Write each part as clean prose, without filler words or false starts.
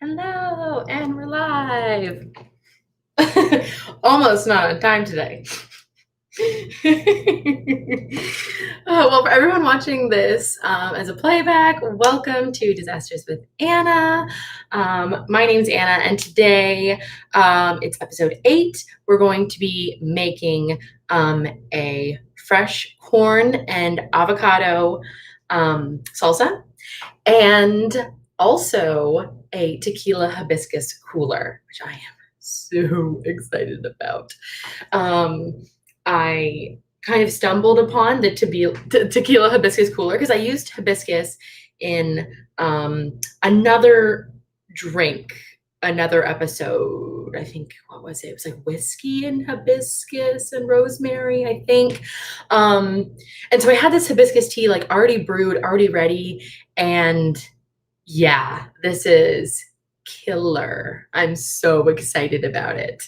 Hello, and we're live. Almost not on time today. Well, for everyone watching this as a playback, welcome to Disasters with Anna. My name's Anna, and today it's episode 8. We're going to be making a fresh corn and avocado salsa, and also a tequila hibiscus cooler, which I am so excited about. I kind of stumbled upon the tequila hibiscus cooler because I used hibiscus in another drink, another episode. I think, what was it? It was like whiskey and hibiscus and rosemary, I think. And so I had this hibiscus tea like already brewed, already ready. And yeah, this is killer. I'm so excited about it.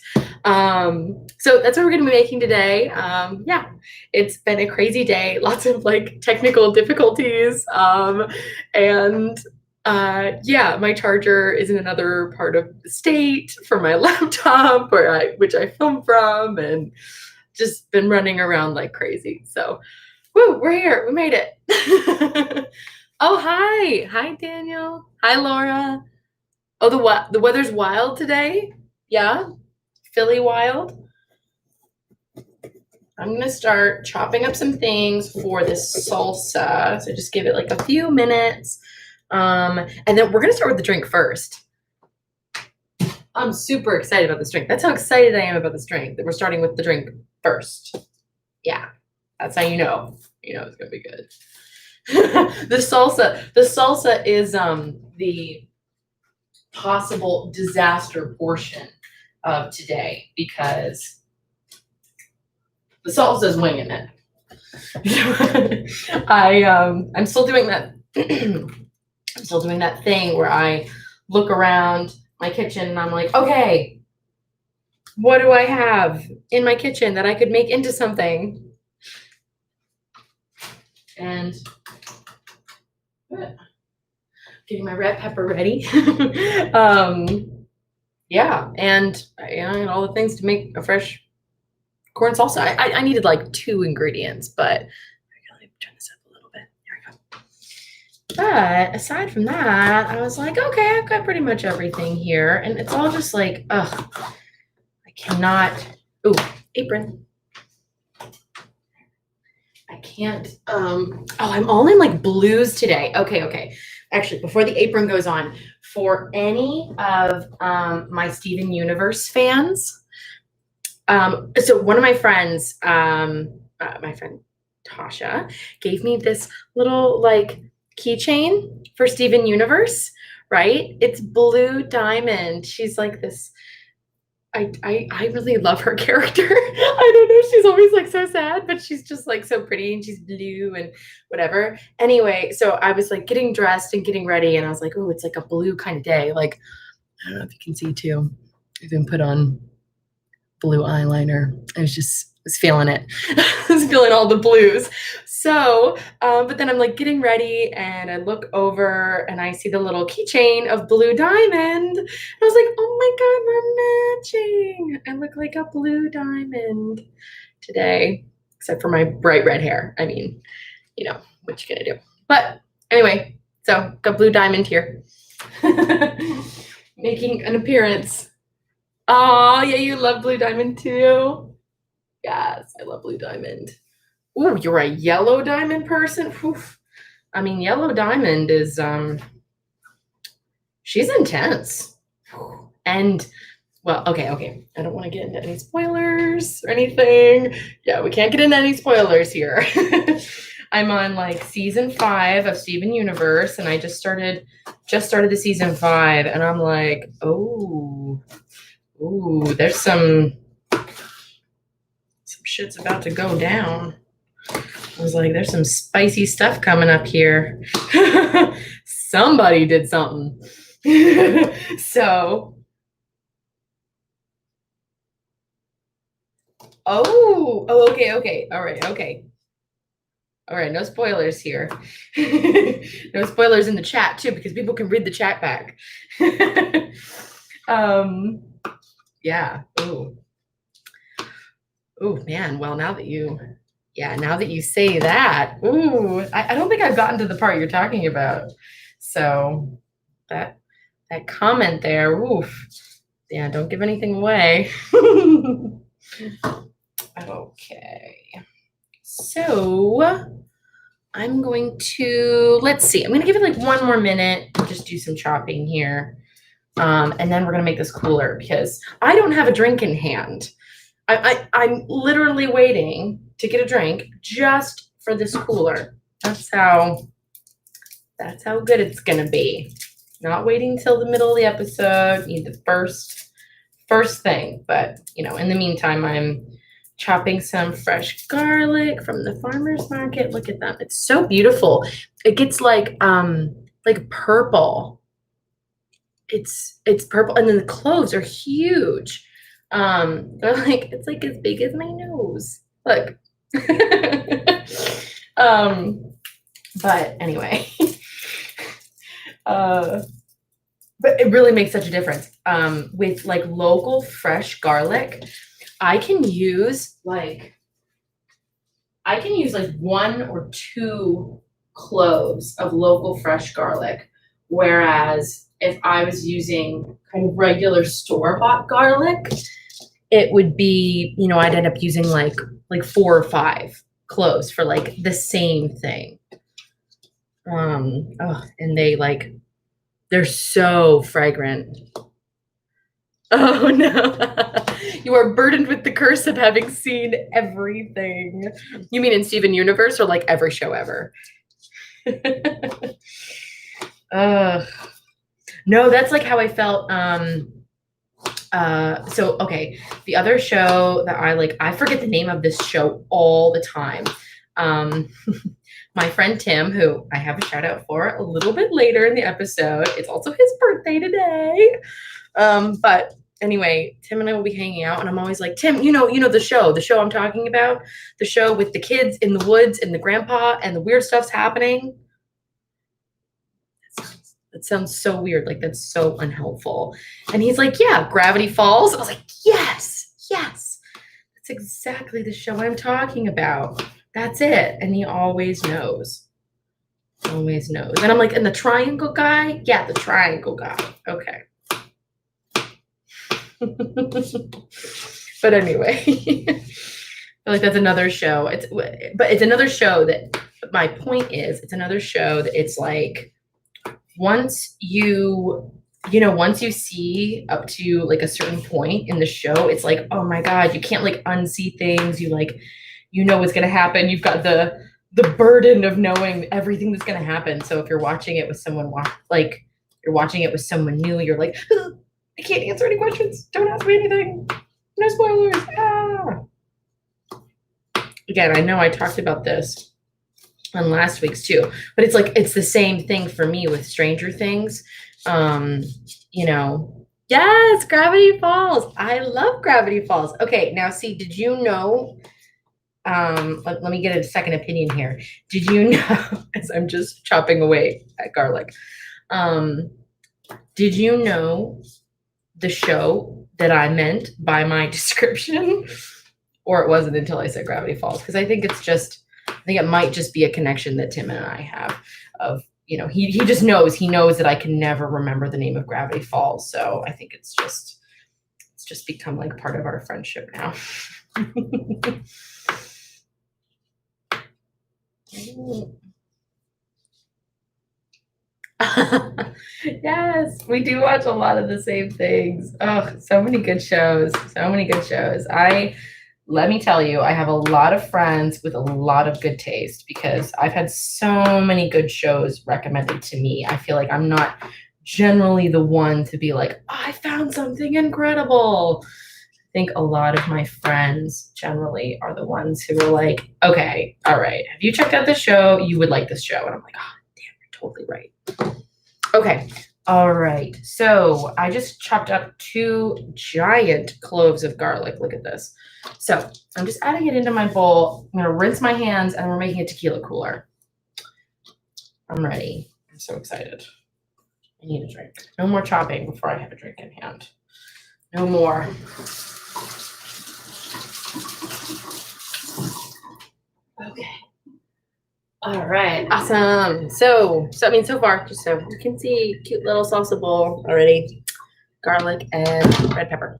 So that's what we're going to be making today. Yeah, it's been a crazy day, lots of like technical difficulties. And yeah, my charger is in another part of the state for my laptop which I film from, and just been running around like crazy. So woo, we're here. We made it. Oh, hi, Daniel. Hi, Laura. Oh, the weather's wild today. Yeah, Philly wild. I'm gonna start chopping up some things for this salsa. So just give it like a few minutes, and then we're gonna start with the drink first. I'm super excited about this drink. That's how excited I am about this drink, that we're starting with the drink first. Yeah, that's how you know. You know it's gonna be good. The salsa is the possible disaster portion of today, because the salsa is winging it. I'm still doing that. I'm still doing that thing where I look around my kitchen and I'm like, okay, what do I have in my kitchen that I could make into something? And getting my red pepper ready. Yeah, and all the things to make a fresh corn salsa. I needed like 2 ingredients, but let me turn this up a little bit. There we go. But aside from that, I was like, okay, I've got pretty much everything here, and it's all just like, ugh, I cannot. Ooh, apron. I can't. Oh, I'm all in like blues today. Okay. Actually, before the apron goes on, for any of my Steven Universe fans, so one of my friends, my friend Tasha, gave me this little like keychain for Steven Universe, right? It's blue diamond. She's like this. I really love her character. I don't know. She's always like so sad, but she's just like so pretty, and she's blue and whatever. Anyway, so I was like getting dressed and getting ready, and I was like, oh, it's like a blue kind of day. Like, I don't know if you can see too. I've been put on blue eyeliner. I was feeling it. I was feeling all the blues. So, but then I'm like getting ready, and I look over and I see the little keychain of blue diamond. I was like, oh my God, we're matching. I look like a blue diamond today, except for my bright red hair. I mean, what you gonna do? But anyway, so got blue diamond here. Making an appearance. Oh, yeah, you love blue diamond too? Yes, I love blue diamond. Ooh, you're a yellow diamond person? Oof. I mean, yellow diamond is, she's intense. And, well, okay. I don't want to get into any spoilers or anything. Yeah, we can't get into any spoilers here. I'm on like season 5 of Steven Universe, and I just started the season 5, and I'm like, ooh, there's some shit's about to go down. I was like, there's some spicy stuff coming up here. Somebody did something. So, okay. All right, okay. All right, no spoilers here. No spoilers in the chat too, because people can read the chat back. Yeah. Ooh. Ooh, man. Well, now that you say that, ooh, I don't think I've gotten to the part you're talking about. So that comment there, oof. Yeah, don't give anything away. Okay. So I'm going to, let's see, I'm going to give it like 1 more minute, just do some chopping here. And then we're going to make this cooler because I don't have a drink in hand. I'm literally waiting to get a drink just for this cooler. That's how good it's going to be. Not waiting till the middle of the episode. Need the first thing. But, you know, in the meantime, I'm chopping some fresh garlic from the farmer's market. Look at that. It's so beautiful. It gets like purple. It's purple, and then the cloves are huge. They're like, it's like as big as my nose. Look. But anyway. But it really makes such a difference. With like local fresh garlic, I can use like 1 or 2 cloves of local fresh garlic. Whereas if I was using kind of regular store-bought garlic, it would be, you know, I'd end up using like 4 or 5 cloves for like the same thing. And they're so fragrant. Oh no. You are burdened with the curse of having seen everything. You mean in Steven Universe or like every show ever? No, that's like how I felt. So okay, the other show that I forget the name of this show all the time. My friend Tim, who I have a shout out for a little bit later in the episode. It's also his birthday today. But anyway, Tim and I will be hanging out, and I'm always like, Tim, you know the show I'm talking about, the show with the kids in the woods and the grandpa and the weird stuff's happening. That sounds so weird. Like, that's so unhelpful. And he's like, yeah, Gravity Falls. I was like, yes, that's exactly the show I'm talking about. That's it. And he always knows. Always knows. And I'm like, and the triangle guy? Yeah, the triangle guy. Okay. But anyway, I feel like that's another show. It's another show that, my point is, it's another show that it's like, once you see up to like a certain point in the show, it's like, oh my God, you can't like unsee things. You know what's going to happen. You've got the burden of knowing everything that's going to happen. So if you're watching it with someone, you're watching it with someone new, you're like, I can't answer any questions. Don't ask me anything. No spoilers. Again, I know I talked about this on last week's too, but it's the same thing for me with Stranger Things. Yes, Gravity Falls. I love Gravity Falls. Okay, now see, did you know, let me get a second opinion here. Did you know, as I'm just chopping away at garlic, did you know the show that I meant by my description? Or it wasn't until I said Gravity Falls, because I think it might just be a connection that Tim and I have of, he just knows, that I can never remember the name of Gravity Falls. So I think it's just become like part of our friendship now. Yes, we do watch a lot of the same things. Oh, so many good shows. Let me tell you, I have a lot of friends with a lot of good taste because I've had so many good shows recommended to me. I feel like I'm not generally the one to be like, oh, I found something incredible. I think a lot of my friends generally are the ones who are like, okay, all right, have you checked out this show? You would like this show. And I'm like, oh, damn, you're totally right. Okay, All right, so I just chopped up 2 giant cloves of garlic. Look at this. So I'm just adding it into my bowl. I'm gonna rinse my hands and we're making a tequila cooler. I'm ready. I'm so excited. I need a drink. No more chopping before I have a drink in hand. No more. Okay. All right, awesome. So far, just so you can see, cute little salsa bowl already. Garlic and red pepper.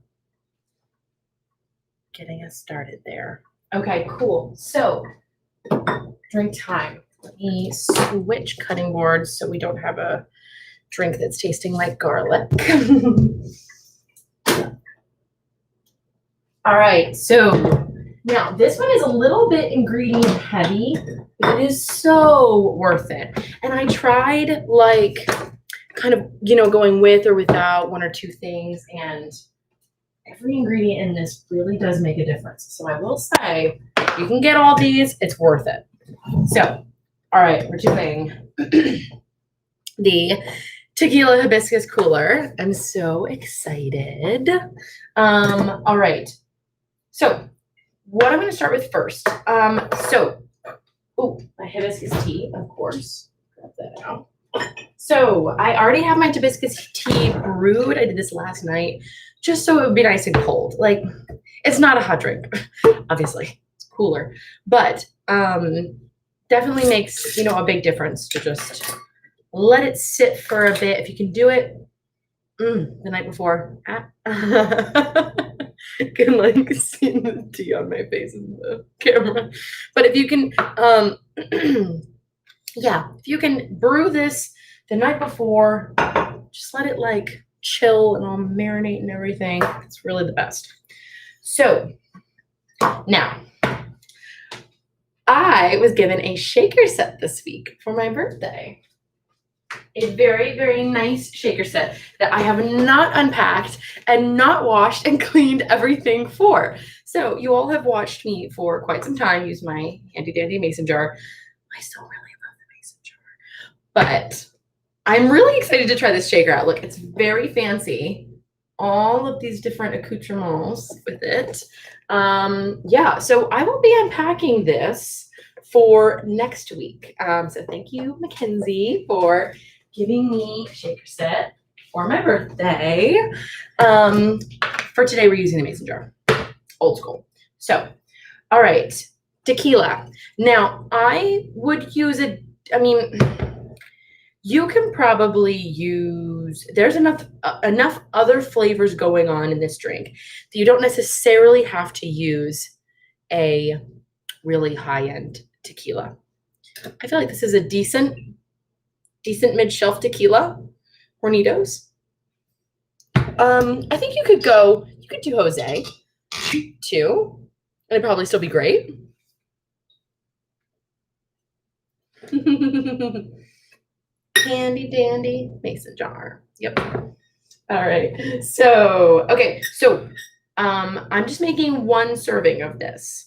Getting us started there. Okay, cool. So, drink time. Let me switch cutting boards so we don't have a drink that's tasting like garlic. All right, so now this one is a little bit ingredient heavy, but it is so worth it. And I tried like kind of, going with or without 1 or 2 things, and every ingredient in this really does make a difference. So I will say, you can get all these, it's worth it. So, all right, we're doing the Tequila Hibiscus Cooler. I'm so excited. All right. So what I'm going to start with first. My hibiscus tea, of course. Grab that out. So I already have my hibiscus tea brewed. I did this last night just so it would be nice and cold. Like, it's not a hot drink, obviously. It's cooler. But definitely makes, a big difference to just let it sit for a bit. If you can do it the night before. Can like see the tea on my face in the camera. But if you can, if you can brew this the night before, just let it like chill and all marinate and everything. It's really the best. So now, I was given a shaker set this week for my birthday. A very, very nice shaker set that I have not unpacked and not washed and cleaned everything for. So you all have watched me for quite some time use my handy dandy mason jar. I still really love the mason jar, but I'm really excited to try this shaker out. Look, it's very fancy. All of these different accoutrements with it. So I will be unpacking this for next week. So thank you, Mackenzie, for giving me a shaker set for my birthday. For today, we're using the mason jar, old school. So, all right, tequila. Now, I would use it. I mean, you can probably use. There's enough other flavors going on in this drink that you don't necessarily have to use a really high-end tequila. I feel like this is a decent mid-shelf tequila, Hornitos. I think you could do Jose too, and it'd probably still be great. Handy dandy mason jar. Yep. All right. So, okay. So, I'm just making 1 serving of this.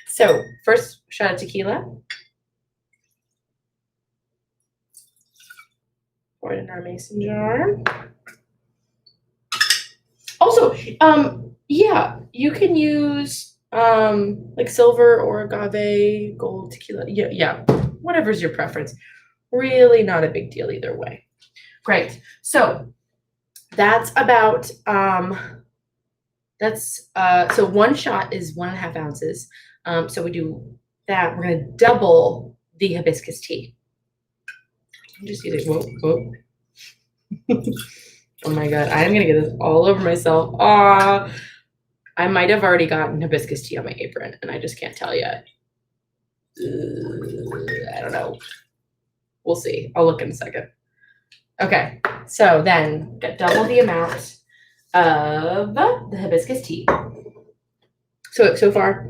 So, first shot of tequila. Pour it in our mason jar. Also, you can use like silver or agave, gold tequila. Yeah, whatever's your preference. Really not a big deal either way. Great. So that's about so 1 shot is 1.5 ounces. So we do that. We're gonna double the hibiscus tea. I'm just using whoa. Oh my god, I'm gonna get this all over myself. I might have already gotten hibiscus tea on my apron and I just can't tell yet. I don't know. We'll see. I'll look in a second. Okay, so then get double the amount of the hibiscus tea. So far,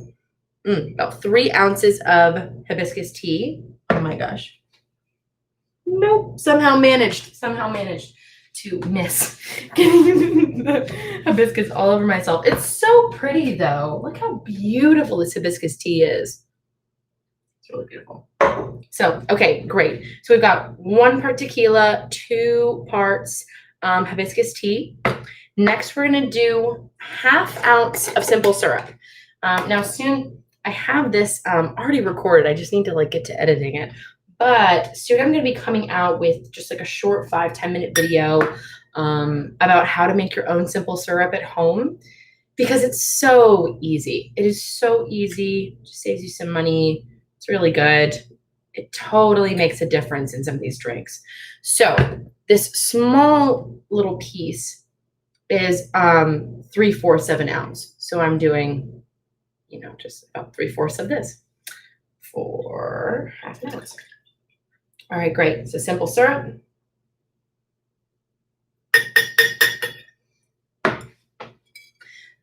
about 3 ounces of hibiscus tea. Oh my gosh. Nope, somehow managed to miss getting the hibiscus all over myself. It's so pretty though. Look how beautiful this hibiscus tea is. It's really beautiful. So, okay, great. So we've got 1 part tequila, 2 parts hibiscus tea. Next, we're gonna do 1/2 ounce of simple syrup. Now soon, I have this already recorded. I just need to like get to editing it. But soon I'm gonna be coming out with just like a short 5-10 minute video about how to make your own simple syrup at home, because it's so easy. It is so easy, just saves you some money. It's really good. It totally makes a difference in some of these drinks. So this small little piece is 3/4 of an ounce. So I'm doing, you know, just about 3/4 of this for 1/2 an ounce. All right, great. So simple syrup.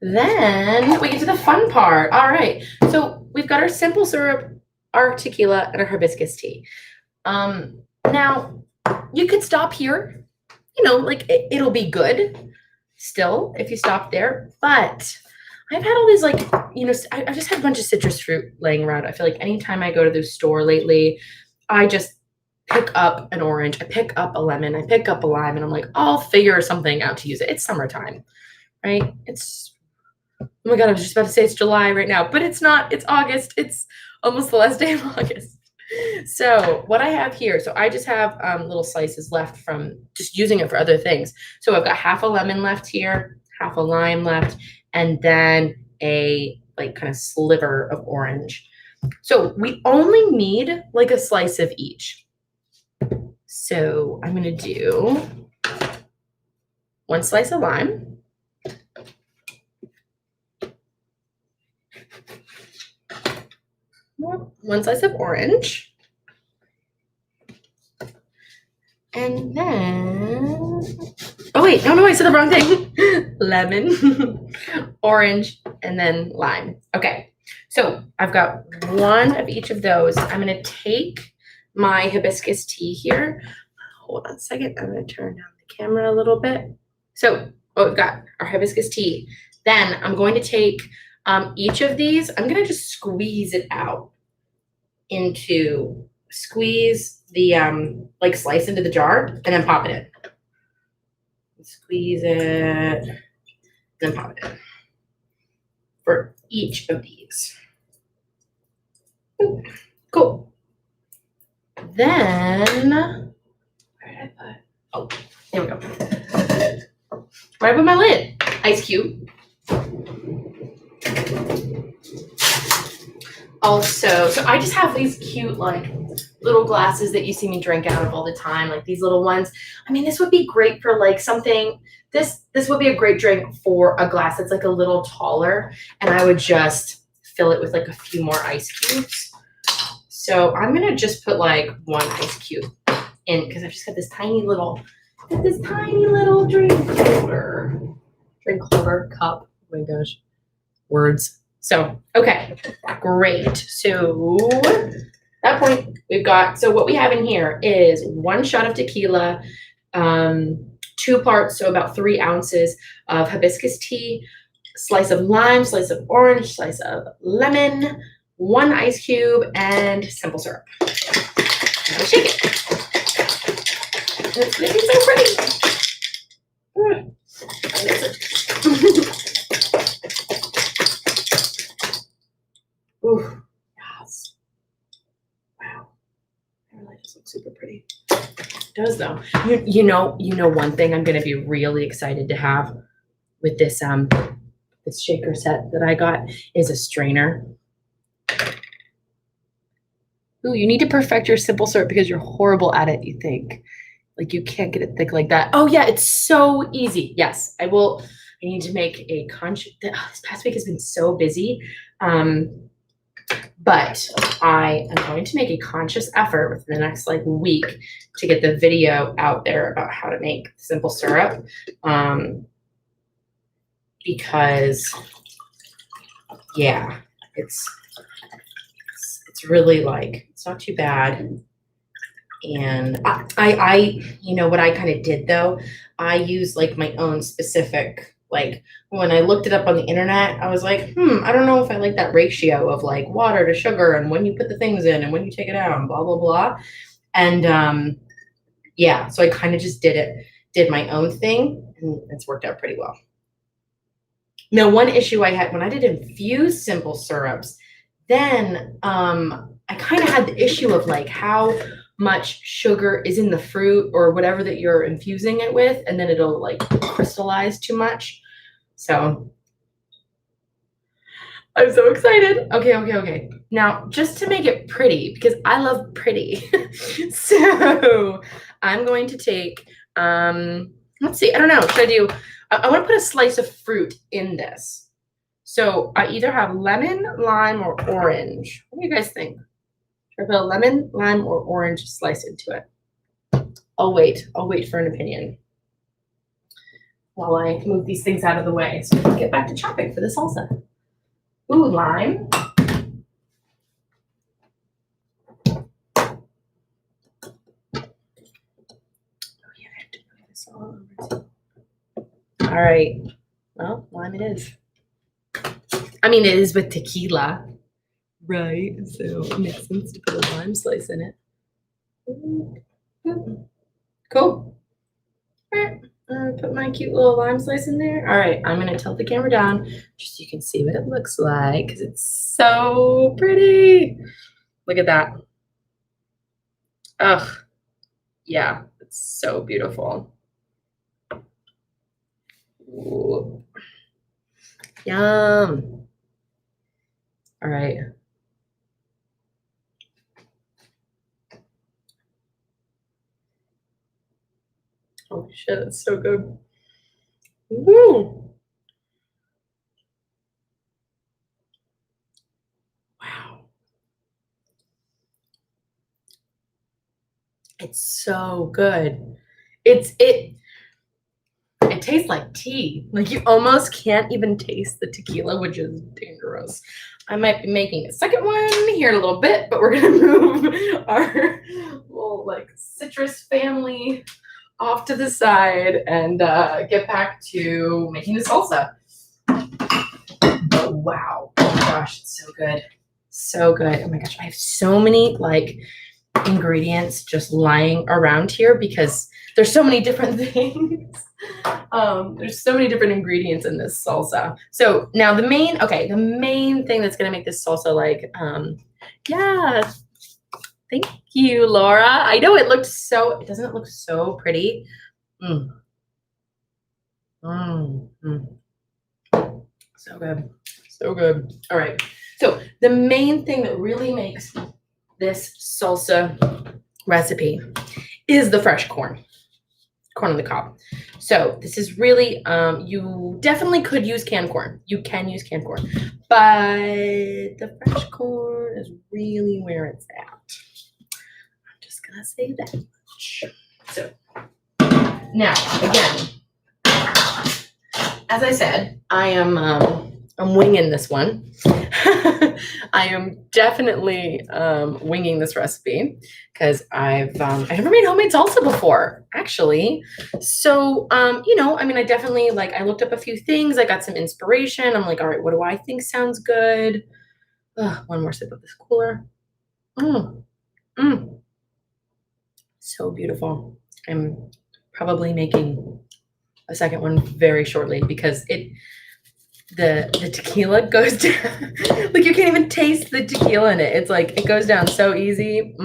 Then we get to the fun part. All right. So we've got our simple syrup, our tequila, and our hibiscus tea. Now you could stop here, you know, like it'll be good still if you stop there. But I've had all these like, you know, I've just had a bunch of citrus fruit laying around. I feel like anytime I go to the store lately, I just pick up an orange, I pick up a lemon, I pick up a lime, and I'm like, I'll figure something out to use it. It's summertime, right? Oh my God, I was just about to say it's July right now, but it's not. It's August. It's almost the last day of August. So what I have here, so I just have little slices left from just using it for other things. So I've got 1/2 a lemon left here, 1/2 a lime left, and then a like kind of sliver of orange. So we only need like a slice of each. So I'm gonna do 1 slice of lime. One slice of orange. And then, oh wait, no, I said the wrong thing. Lemon, orange, and then lime. Okay, so I've got 1 of each of those. I'm gonna take my hibiscus tea here. Hold on a second, I'm gonna turn down the camera a little bit. So, we've got our hibiscus tea. Then I'm going to take each of these, I'm gonna just squeeze it out squeeze the like slice into the jar and then pop it in. Squeeze it, then pop it in for each of these. Ooh, cool. Then, where did I put? Oh, here we go. Where did I put my lid? Ice cube. Also, so I just have these cute like little glasses that you see me drink out of all the time, like these little ones. I mean, this would be great for like something, this would be a great drink for a glass that's like a little taller, and I would just fill it with like a few more ice cubes. So I'm gonna just put like 1 ice cube in because I've just got this tiny little drink holder cup. Oh my gosh, words. So, okay, great. So at that point we've got, so what we have in here is 1 shot of tequila, 2 parts, so about 3 ounces of hibiscus tea, slice of lime, slice of orange, slice of lemon, 1 ice cube, and simple syrup. Now shake it. It's gonna be so pretty. Ooh, yes. Wow. That really just looks super pretty. It does though. You know one thing I'm gonna be really excited to have with this this shaker set that I got is a strainer. Ooh, you need to perfect your simple syrup because you're horrible at it, you think. Like you can't get it thick like that. Oh yeah, it's so easy. Yes, I will. I need to make a conscious, this past week has been so busy. But I am going to make a conscious effort within the next like week to get the video out there about how to make simple syrup. Because yeah, it's really like, it's not too bad. And I you know what I kind of did though, I use like my own specific Like when I looked it up on the internet, I was like, I don't know if I like that ratio of like water to sugar and when you put the things in and when you take it out and blah, blah, blah. And yeah, so I kind of just did my own thing, and it's worked out pretty well. Now, one issue I had when I did infused simple syrups, then I kind of had the issue of like how much sugar is in the fruit or whatever that you're infusing it with, and then it'll like crystallize too much. So I'm so excited. Okay. Now, just to make it pretty, because I love pretty, so I'm going to take, let's see, I don't know, should I do, I want to put a slice of fruit in this. So I either have lemon, lime, or orange. What do you guys think? Should I put a lemon, lime, or orange slice into it? I'll wait for an opinion while I move these things out of the way so we can get back to chopping for the salsa. Ooh, lime. Oh yeah, I have to put this all over. All right. Well, lime it is. I mean, it is with tequila, right? So it makes sense to put a lime slice in it. Cool. All right. Put my cute little lime slice in there. All right, I'm gonna tilt the camera down just so you can see what it looks like because it's so pretty. Look at that. Ugh, yeah, it's so beautiful. Ooh. Yum. All right. Oh shit, it's so good. Woo! Wow. It's so good. It tastes like tea. Like you almost can't even taste the tequila, which is dangerous. I might be making a second one here in a little bit, but we're gonna move our little like citrus family off to the side and get back to making the salsa. Oh, wow. Oh my gosh, it's so good. So good. Oh my gosh, I have so many like ingredients just lying around here because there's so many different things. There's so many different ingredients in this salsa. So now the main thing that's gonna make this salsa like, yeah, thank you, Laura. I know doesn't it look so pretty? So good, so good. All right, so the main thing that really makes this salsa recipe is the fresh corn on the cob. So this is really, you definitely could use canned corn. You can use canned corn, but the fresh corn is really where it's at. I'm just gonna say that much. So now, again, as I said, I'm winging this one. I am definitely winging this recipe because I never made homemade salsa before, actually. So, you know, I mean, I definitely I looked up a few things. I got some inspiration. I'm like, all right, what do I think sounds good? One more sip of this cooler. So beautiful. I'm probably making a second one very shortly because the tequila goes down. Like you can't even taste the tequila in it. It's like it goes down so easy.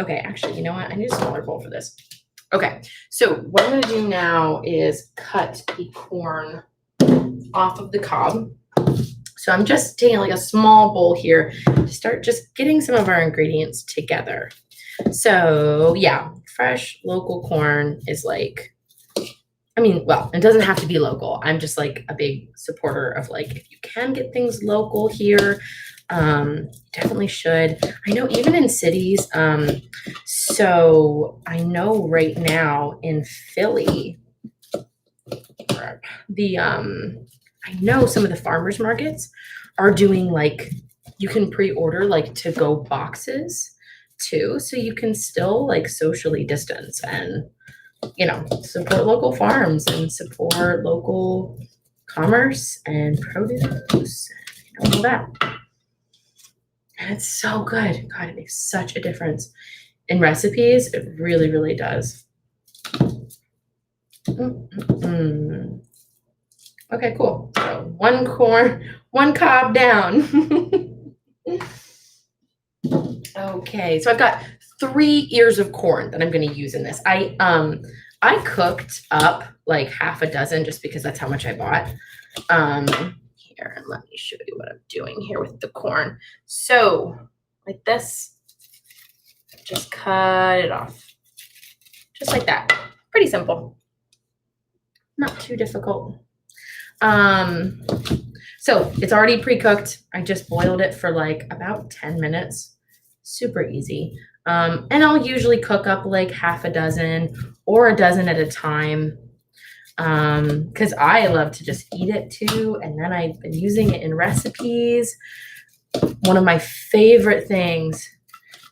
Okay, actually, you know what? I need a smaller bowl for this. Okay, so what I'm gonna do now is cut the corn off of the cob. So I'm just taking like a small bowl here to start just getting some of our ingredients together. So yeah, fresh local corn is like, I mean, well, it doesn't have to be local. I'm just like a big supporter of like, if you can get things local here, definitely should. I know even in cities, so I know right now in Philly, I know some of the farmers markets are doing like, you can pre-order like to-go boxes too, so you can still like socially distance and you know, support local farms and support local commerce and produce and all that. And it's so good. God, it makes such a difference in recipes. It really, really does. Okay, cool. So one cob down. Okay, so I've got 3 ears of corn that I'm going to use in this. I cooked up like half a dozen just because that's how much I bought. Here, let me show you what I'm doing here with the corn. So like this, just cut it off. Just like that. Pretty simple. Not too difficult. So it's already pre-cooked. I just boiled it for like about 10 minutes. Super easy. And I'll usually cook up like half a dozen or a dozen at a time. Because I love to just eat it too. And then I've been using it in recipes. One of my favorite things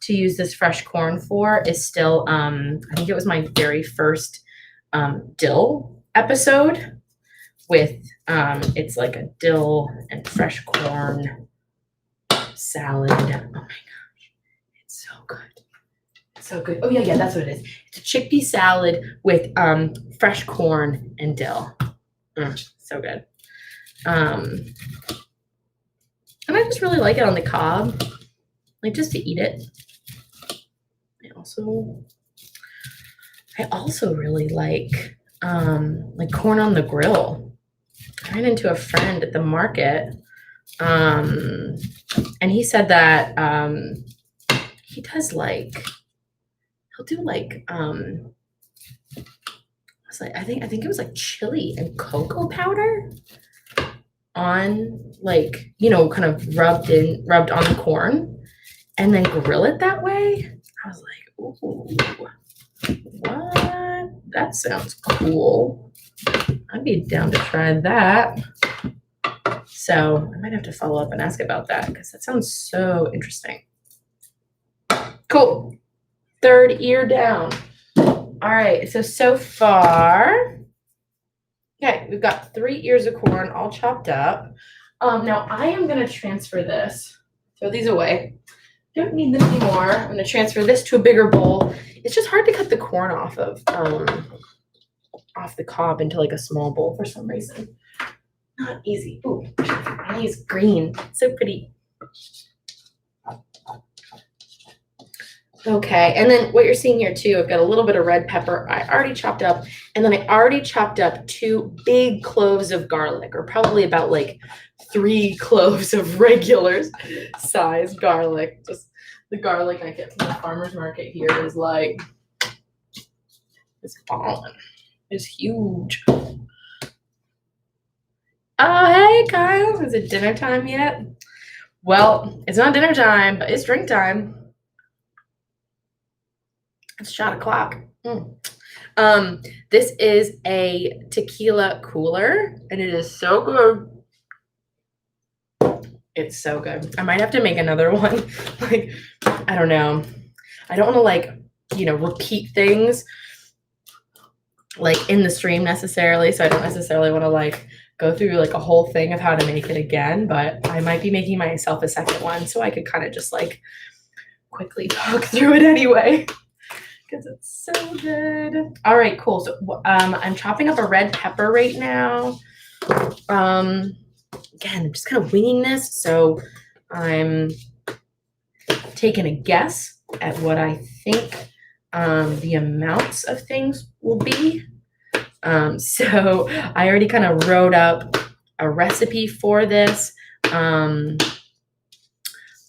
to use this fresh corn for is still, I think it was my very first dill episode with, it's like a dill and fresh corn salad. Oh my gosh, it's so good. So good. Oh yeah, that's what it is. It's a chickpea salad with fresh corn and dill. So good. And I just really like it on the cob, like just to eat it. I also really like corn on the grill. I ran into a friend at the market, and he said that he does like. He'll do like I think it was like chili and cocoa powder on like, you know, kind of rubbed on the corn and then grill it that way. I was like, ooh, what? That sounds cool. I'd be down to try that. So I might have to follow up and ask about that because that sounds so interesting. Cool. 3rd ear down. All right, so far, okay, we've got 3 ears of corn all chopped up. Now I am gonna transfer this, throw these away. Don't need them anymore. I'm gonna transfer this to a bigger bowl. It's just hard to cut the corn off of the cob into like a small bowl for some reason. Not easy. Ooh, I use green, so pretty. Okay, and then what you're seeing here too, I've got a little bit of red pepper I already chopped up, and then I already chopped up 2 big cloves of garlic, or probably about like 3 cloves of regular size garlic. Just the garlic I get from the farmer's market here is like, it's falling. It's huge. Oh, hey, Kyle, is it dinner time yet? Well, it's not dinner time, but it's drink time. It's shot o'clock. This is a tequila cooler, and it is so good. It's so good. I might have to make another one. Like, I don't know. I don't want to like, you know, repeat things like in the stream necessarily. So I don't necessarily want to like go through like a whole thing of how to make it again, but I might be making myself a second one so I could kind of just like quickly talk through it anyway. Because it's so good. All right, cool. So I'm chopping up a red pepper right now. Again, I'm just kind of winging this. So I'm taking a guess at what I think the amounts of things will be. So I already kind of wrote up a recipe for this.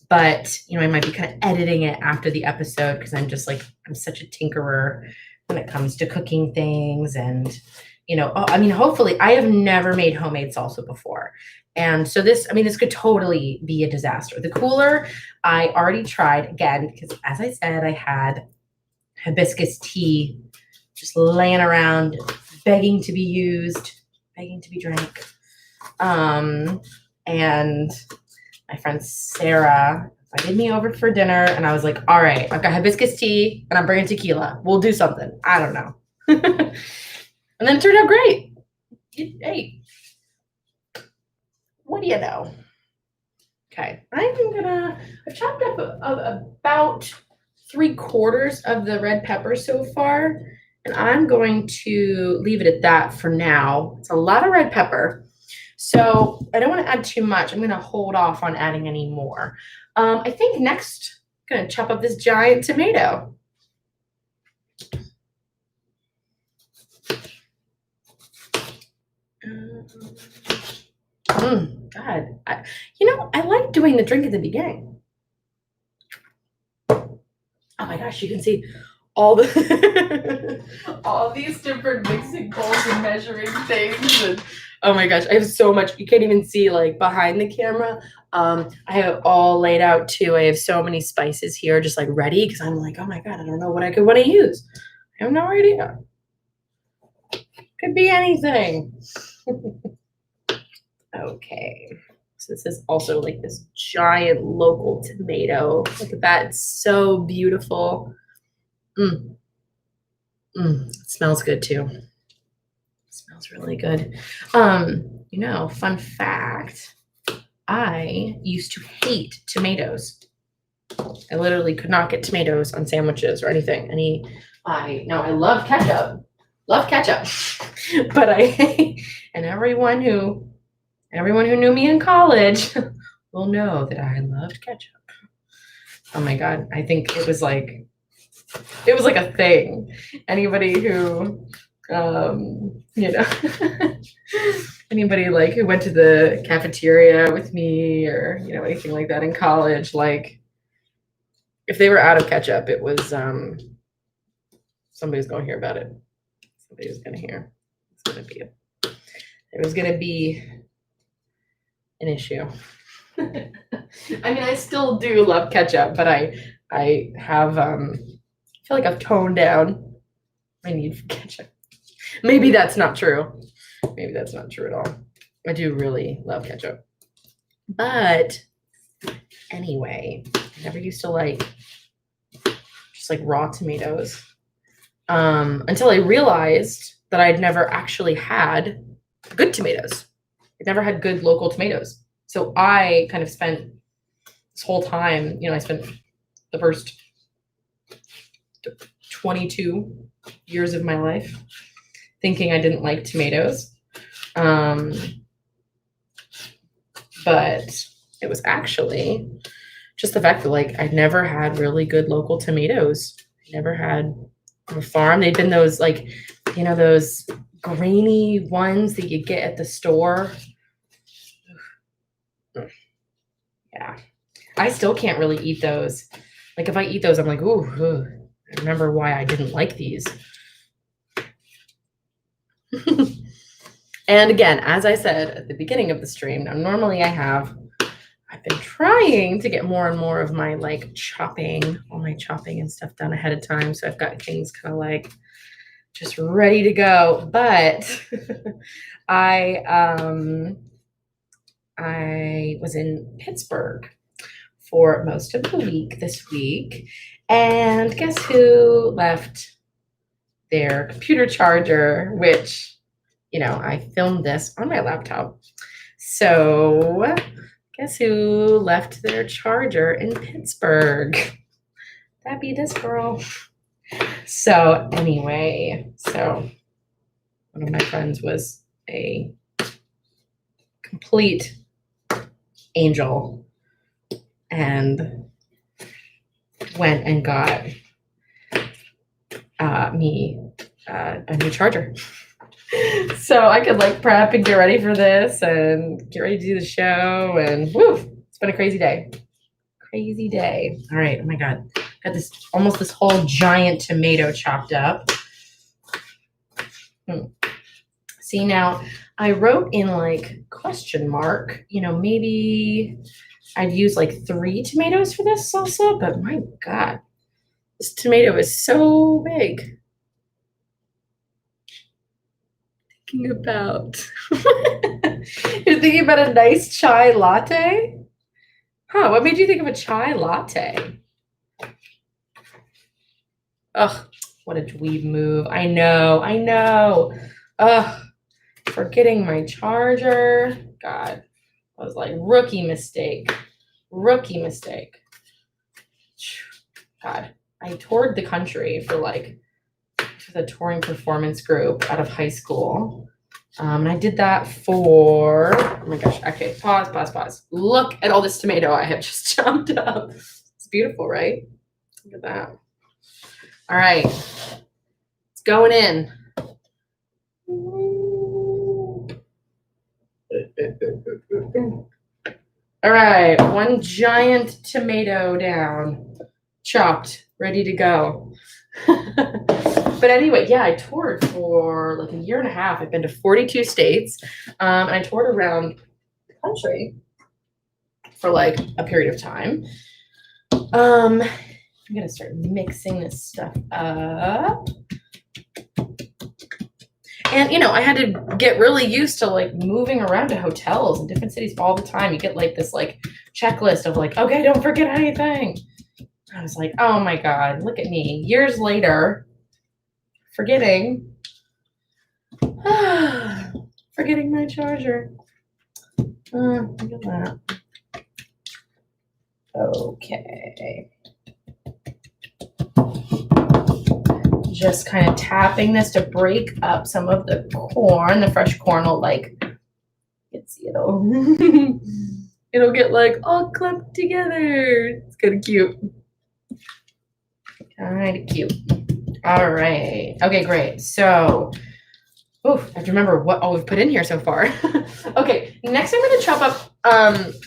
But, you know, I might be kind of editing it after the episode because I'm just like, I'm such a tinkerer when it comes to cooking things. And, you know, I mean, hopefully I have never made homemade salsa before. And so this could totally be a disaster. The cooler, I already tried again, because as I said, I had hibiscus tea just laying around, begging to be used, begging to be drank. And my friend Sarah invited me over for dinner, and I was like, all right, I've got hibiscus tea and I'm bringing tequila. We'll do something. I don't know. And then it turned out great. Hey, what do you know? Okay, I've chopped up about 3/4 of the red pepper so far, and I'm going to leave it at that for now. It's a lot of red pepper, so I don't want to add too much. I'm going to hold off on adding any more. I think next, I'm going to chop up this giant tomato. God, I like doing the drink at the beginning. Oh my gosh, you can see all the all these different mixing bowls and measuring things, and oh my gosh, I have so much. You can't even see like behind the camera. I have it all laid out too. I have so many spices here just like ready because I'm like, oh my God, I don't know what I could want to use. I have no idea. Could be anything. Okay. So this is also like this giant local tomato. Look at that. It's so beautiful. It smells good too. It smells really good. Fun fact, I used to hate tomatoes. I literally could not get tomatoes on sandwiches or anything. I love ketchup. Love ketchup. But and everyone who knew me in college will know that I loved ketchup. Oh my God. I think it was like a thing. Anybody who, anybody like who went to the cafeteria with me or, anything like that in college, like if they were out of ketchup, it was, somebody's going to hear about it. Somebody was going to hear. There was going to be an issue. I still do love ketchup, but I have, I feel like I've toned down my need for ketchup. Maybe that's not true. Maybe that's not true at all. I do really love ketchup. But anyway, I never used to like just like raw tomatoes until I realized that I'd never actually had good tomatoes. I'd never had good local tomatoes. So I kind of spent this whole time, I spent the first 22 years of my life thinking I didn't like tomatoes. But it was actually just the fact that like I'd never had really good local tomatoes. I never had on a farm. They'd been those like, those grainy ones that you get at the store. Yeah. I still can't really eat those. Like if I eat those, I'm like, ooh. I remember why I didn't like these. And again, as I said at the beginning of the stream, now normally I've been trying to get more and more of my like all my chopping and stuff done ahead of time. So I've got things kind of like just ready to go. But I was in Pittsburgh for most of the week this week. And guess who left their computer charger, which, I filmed this on my laptop. So guess who left their charger in Pittsburgh? That'd be this girl. So anyway, one of my friends was a complete angel and went and got me a new charger. So I could like prep and get ready for this and get ready to do the show, and woo, it's been a crazy day. Crazy day. All right. Oh my God. Got this whole giant tomato chopped up. See, now I wrote in like question mark, maybe I'd use like 3 tomatoes for this salsa, but my God, this tomato is so big. You're thinking about a nice chai latte? Huh, what made you think of a chai latte? Ugh, What a dweeb move. I know, I know. Ugh, forgetting my charger. God, I was like, rookie mistake. Rookie mistake. God, I toured the country for like the touring performance group out of high school. And I did that for, oh my gosh, okay, pause. Look at all this tomato I have just chopped up. It's beautiful, right? Look at that. All right, it's going in. All right, one giant tomato down, chopped, ready to go. But anyway, yeah, I toured for like a year and a half. I've been to 42 states, and I toured around the country for like a period of time. I'm gonna start mixing this stuff up. And you know, I had to get really used to like moving around to hotels in different cities all the time. You get like this like checklist of like, okay, don't forget anything. I was like, oh my God, look at me. Years later, forgetting my charger. Look at that. Okay. Just kind of tapping this to break up some of the corn. The fresh corn will like, you can see it'll get like all clumped together. It's kind of cute. Kind of cute. All right. Okay, great. So, I have to remember what all we've put in here so far. Okay, next I'm going to chop up.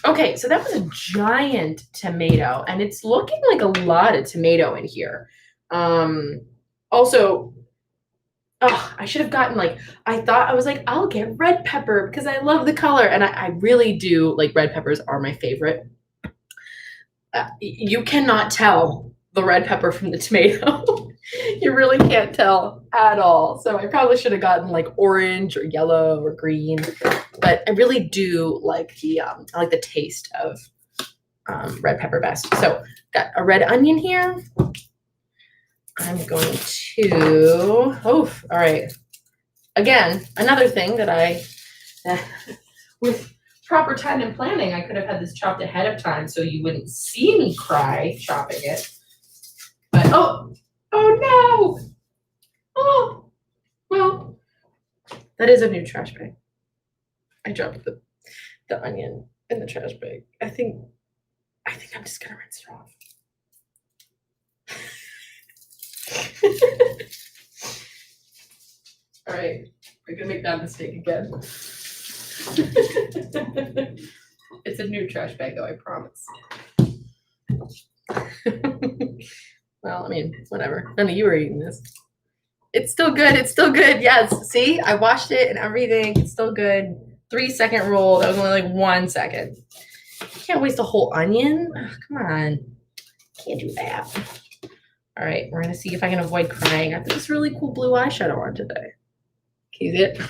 Okay, so that was a giant tomato, and it's looking like a lot of tomato in here. Also, I should have gotten like, I was like, I'll get red pepper because I love the color, and I really do, like, red peppers are my favorite. You cannot tell the red pepper from the tomato. You really can't tell at all. So I probably should have gotten like orange or yellow or green, but I really do like I like the taste of red pepper best. So got a red onion here. I'm going to, all right. Again, another thing that with proper time and planning, I could have had this chopped ahead of time so you wouldn't see me cry chopping it. But, oh no! Oh, well, that is a new trash bag. I dropped the onion in the trash bag. I think I'm just gonna rinse it off. All right, we're gonna make that mistake again. It's a new trash bag, though, I promise. Well, I mean, whatever. None of you are eating this. It's still good. It's still good. Yes. See, I washed it and everything. It's still good. 3-second rule. That was only like 1 second. You can't waste a whole onion. Oh, come on. Can't do that. All right. We're going to see if I can avoid crying. I have this really cool blue eyeshadow on today. Can you see it?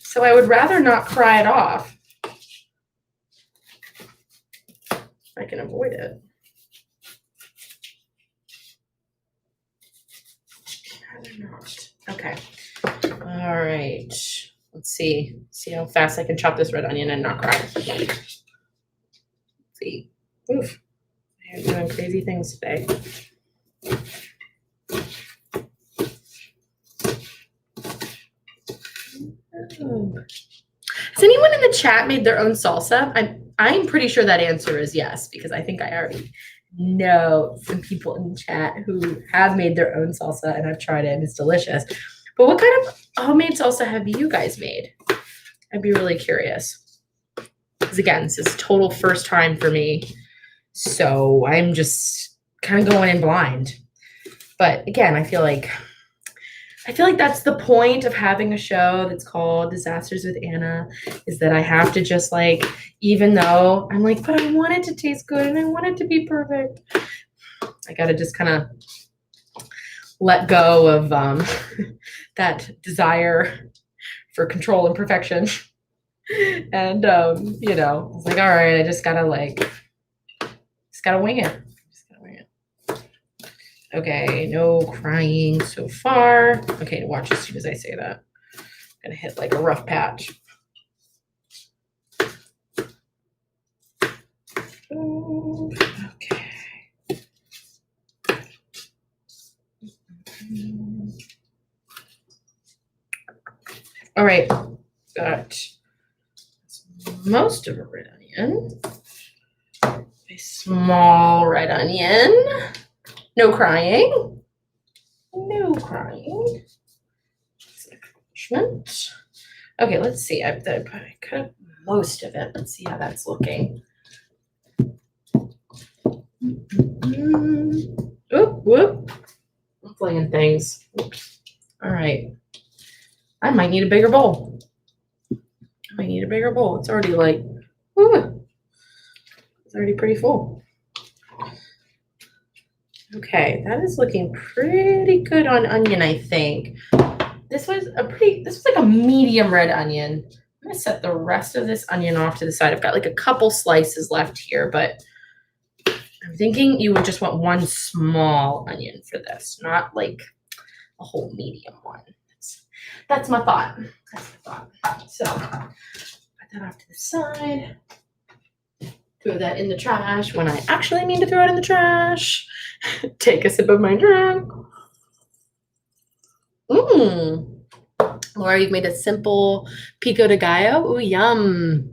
So I would rather not cry it off. I can avoid it. Okay. All right. Let's see. See how fast I can chop this red onion and not cry. Let's see. Oof. I'm doing crazy things today. Has anyone in the chat made their own salsa? I'm pretty sure that answer is yes, because I think I already know some people in the chat who have made their own salsa, and I've tried it and it's delicious. But what kind of homemade salsa have you guys made? I'd be really curious. Because again, this is total first time for me. So I'm just kind of going in blind. But again, I feel like that's the point of having a show that's called Disasters with Anna, is that I have to just like, even though I'm like, but I want it to taste good and I want it to be perfect, I got to just kind of let go of that desire for control and perfection. And, you know, it's like, all right, I just got to like Just gotta wing it. Just gotta wing it. Okay, no crying so far. Okay, watch as soon as I say that. I'm gonna hit like a rough patch. Okay. All right, got most of a red onion. A small red onion. No crying. No crying. That's an accomplishment. Okay, let's see. I cut up most of it. Let's see how that's looking. Oop, whoop. I'm playing things. Oops. All right. I might need a bigger bowl. It's already like, whew, it's already pretty full. Okay, that is looking pretty good on onion, I think. This was like a medium red onion. I'm gonna set the rest of this onion off to the side. I've got like a couple slices left here, but I'm thinking you would just want one small onion for this, not like a whole medium one. That's my thought. So put that off to the side. Throw that in the trash when I actually mean to throw it in the trash. Take a sip of my drink. Laura, you've made a simple pico de gallo. Ooh, yum.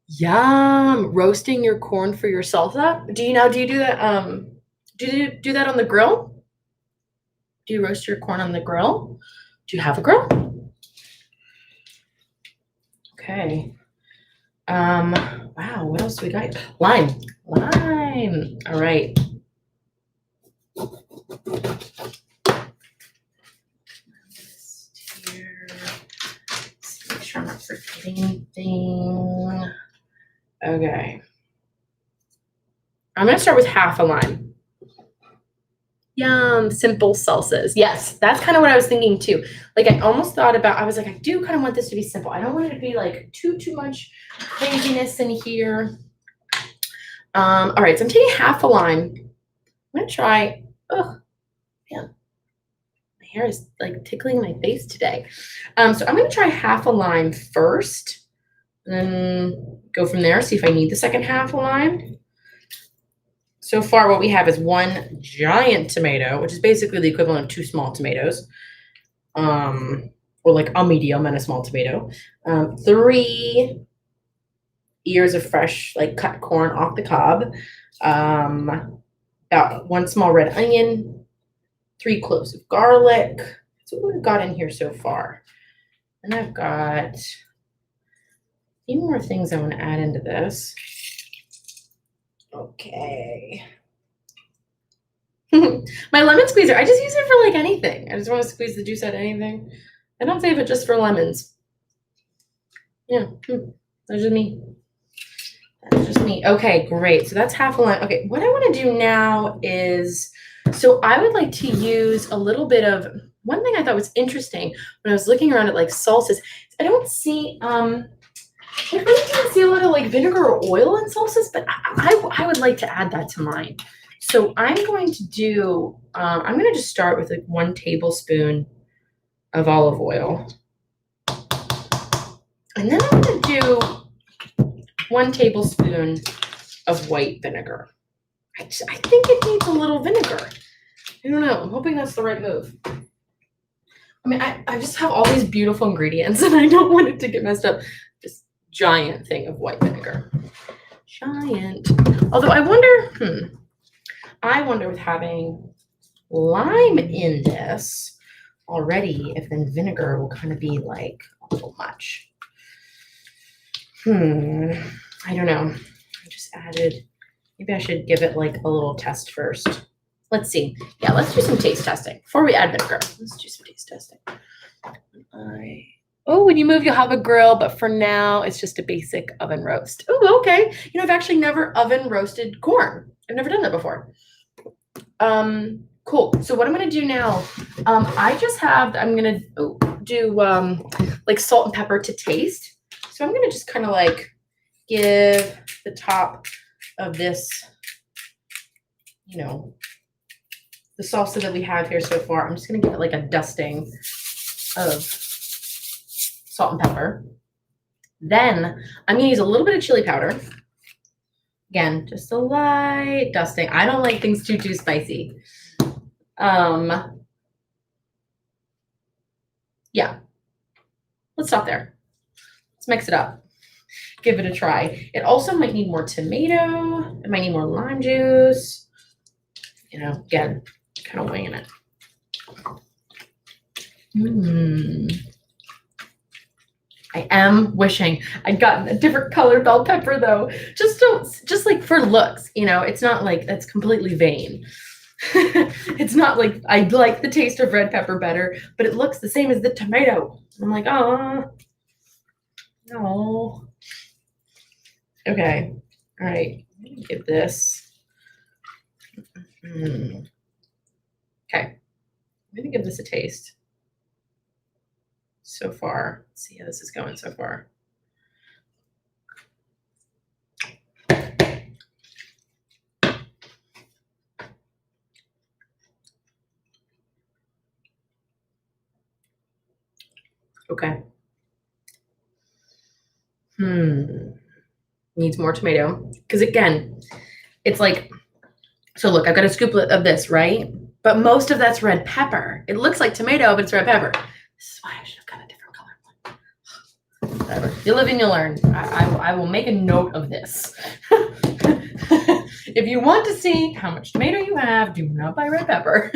Yum. Roasting your corn for your salsa. Do you do that? Do you do that on the grill? Do you roast your corn on the grill? Do you have a grill? Okay. Wow, what else do we got? Lime. All right. Here. Make sure I'm not forgetting anything. Okay. I'm gonna start with half a lime. Yum, simple salsas. Yes, that's kind of what I was thinking too. Like I almost thought about, I was like, I do kind of want this to be simple. I don't want it to be like too much craziness in here. All right, so I'm taking half a lime. I'm gonna try, oh, man, my hair is like tickling my face today. So I'm gonna try half a lime first, and then go from there, see if I need the second half a lime. So far, what we have is one giant tomato, which is basically the equivalent of 2 small tomatoes, or like a medium and a small tomato. 3 ears of fresh, like cut corn off the cob. About 1 small red onion, 3 cloves of garlic. That's what we've got in here so far. And I've got a few more things I want to add into this. Okay. My lemon squeezer, I just use it for like anything. I just want to squeeze the juice out of anything. I don't save it just for lemons. Yeah, that's just me. Okay, great. So that's half a lime. Okay, what I want to do now is, so I would like to use a little bit of, one thing I thought was interesting when I was looking around at like salsas, I don't see, I really didn't see a lot of like vinegar or oil in salsas, but I would like to add that to mine. So I'm going to do, I'm going to just start with like 1 tablespoon of olive oil. And then I'm going to do 1 tablespoon of white vinegar. I think it needs a little vinegar. I don't know. I'm hoping that's the right move. I mean, I just have all these beautiful ingredients and I don't want it to get messed up. This giant thing of white vinegar. Giant. Although I wonder with having lime in this already, if then vinegar will kind of be like a little much. I don't know. I just added, maybe I should give it like a little test first. Let's see. Yeah, let's do some taste testing before we add vinegar. Let's do some taste testing. When you move, you'll have a grill, but for now, it's just a basic oven roast. Oh, okay. You know, I've actually never oven roasted corn. I've never done that before. Cool. So what I'm going to do now, I'm going to do like salt and pepper to taste. So I'm going to just kind of like give the top of this, you know, the salsa that we have here so far. I'm just gonna give it like a dusting of salt and pepper. Then I'm gonna use a little bit of chili powder. Again, just a light dusting. I don't like things too spicy. Yeah, let's stop there. Let's mix it up. Give it a try. It also might need more tomato. It might need more lime juice. You know, again, kind of winging it. I am wishing I'd gotten a different colored bell pepper though. Just like for looks, you know, it's not like that's completely vain. It's not like I like the taste of red pepper better, but it looks the same as the tomato. I'm like, oh, no. Okay. All right. Let me give this. Okay. I'm gonna give this a taste. So far, let's see how this is going so far. Okay. Needs more tomato. Because again, it's like, so look, I've got a scoop of this, right? But most of that's red pepper. It looks like tomato, but it's red pepper. This is why I should have got a different color one. Whatever. You live and you learn. I will make a note of this. If you want to see how much tomato you have, do not buy red pepper.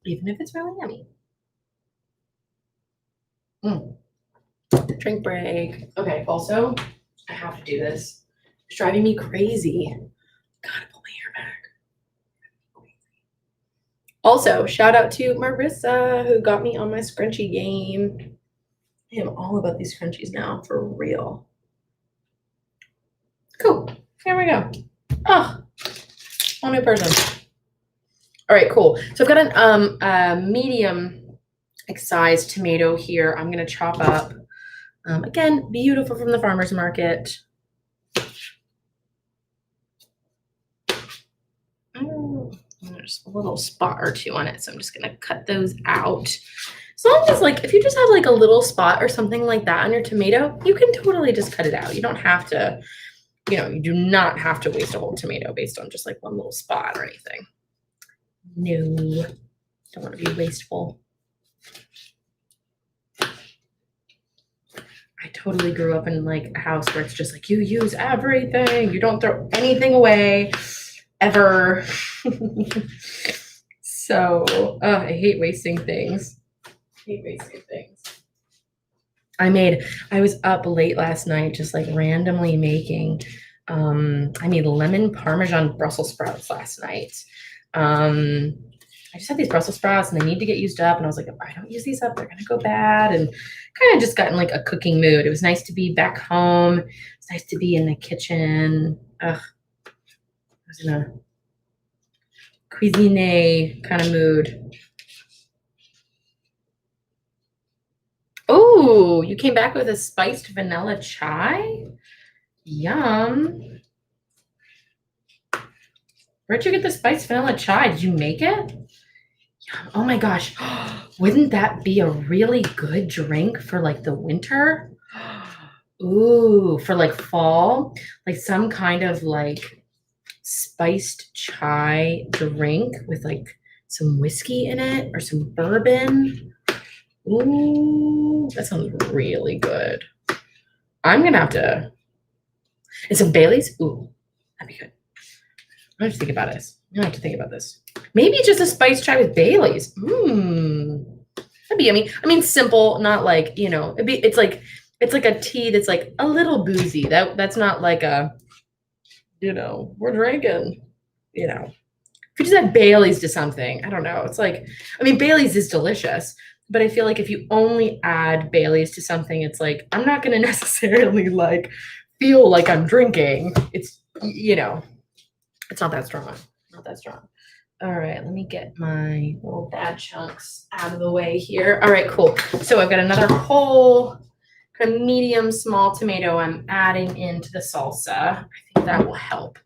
Even if it's really yummy. Drink break. Okay, also, I have to do this. It's driving me crazy. Gotta pull my hair back. Also, shout out to Marissa who got me on my scrunchie game. I am all about these scrunchies now, for real. Cool. Here we go. Oh, whole new person. All right, cool. So I've got a medium sized tomato here. I'm gonna chop up. Again, beautiful from the farmer's market. There's a little spot or two on it, so I'm just gonna cut those out. As long as like, if you just have like a little spot or something like that on your tomato, you can totally just cut it out. You don't have to, you know, you do not have to waste a whole tomato based on just like one little spot or anything. No, don't want to be wasteful. I totally grew up in like a house where it's just like you use everything. You don't throw anything away ever. So I hate wasting things. I was up late last night just like randomly making I made lemon Parmesan Brussels sprouts last night. I just had these Brussels sprouts and they need to get used up. And I was like, if I don't use these up, they're going to go bad. And kind of just got in like a cooking mood. It was nice to be back home. It's nice to be in the kitchen. I was in a cuisine kind of mood. Oh, you came back with a spiced vanilla chai? Yum. Where'd you get the spiced vanilla chai? Did you make it? Oh my gosh, wouldn't that be a really good drink for like the winter? Ooh, for like fall, like some kind of like spiced chai drink with like some whiskey in it or some bourbon. Ooh, that sounds really good. I'm gonna have to, and some Baileys. Ooh, that'd be good. I have to think about this. I have to think about this. Maybe just a spiced chai with Baileys. That'd be yummy. I mean, simple, not like, you know, it's like a tea that's like a little boozy. That's not like a, you know, we're drinking, you know. If you just add Baileys to something, I don't know. It's like, I mean, Baileys is delicious, but I feel like if you only add Baileys to something, it's like, I'm not going to necessarily like feel like I'm drinking. It's, you know, it's not that strong. Not that strong. All right, let me get my little bad chunks out of the way here. All right, cool. So I've got another whole kind of medium small tomato I'm adding into the salsa. I think that will help.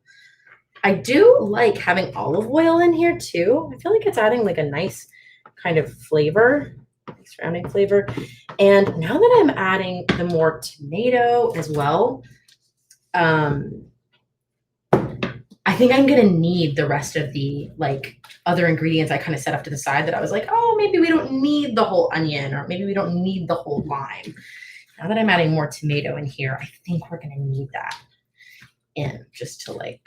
I do like having olive oil in here too. I feel like it's adding like a nice kind of flavor, surrounding flavor. And now that I'm adding the more tomato as well, I think I'm gonna need the rest of the like other ingredients I kind of set up to the side that I was like, oh, maybe we don't need the whole onion, or maybe we don't need the whole lime. Now that I'm adding more tomato in here, I think we're gonna need that in just to like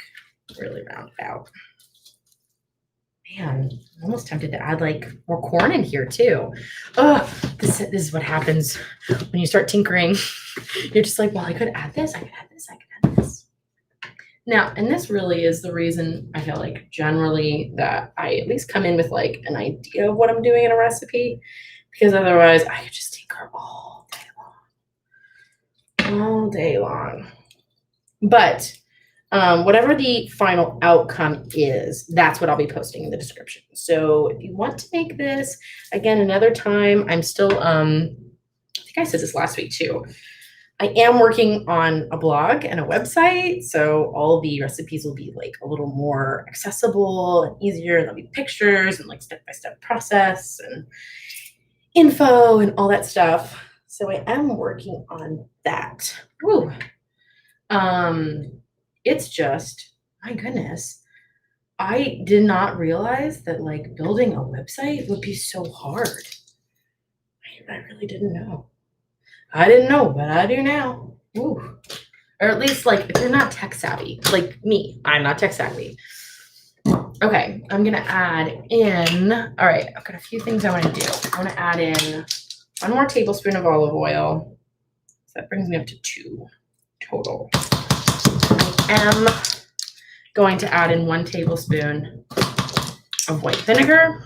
really round it out. Man, I'm almost tempted to add like more corn in here too. Oh, this is what happens when you start tinkering. You're just like, well, I could add this, I could add this, I could add this. Now, and this really is the reason I feel like generally that I at least come in with like an idea of what I'm doing in a recipe, because otherwise I could just tinker all day long. But whatever the final outcome is, that's what I'll be posting in the description. So if you want to make this, again, another time, I'm still, I think I said this last week too. I am working on a blog and a website, so all the recipes will be like a little more accessible and easier, and there'll be pictures and like step-by-step process and info and all that stuff. So I am working on that. Ooh. It's just, my goodness, I did not realize that like building a website would be so hard. I really didn't know. I didn't know, but I do now. Ooh. Or at least like if you're not tech savvy, like me, I'm not tech savvy. Okay, I'm gonna add in, all right, I've got a few things I wanna do. I wanna add in 1 more tablespoon of olive oil. So that brings me up to 2 total. I am going to add in 1 tablespoon of white vinegar.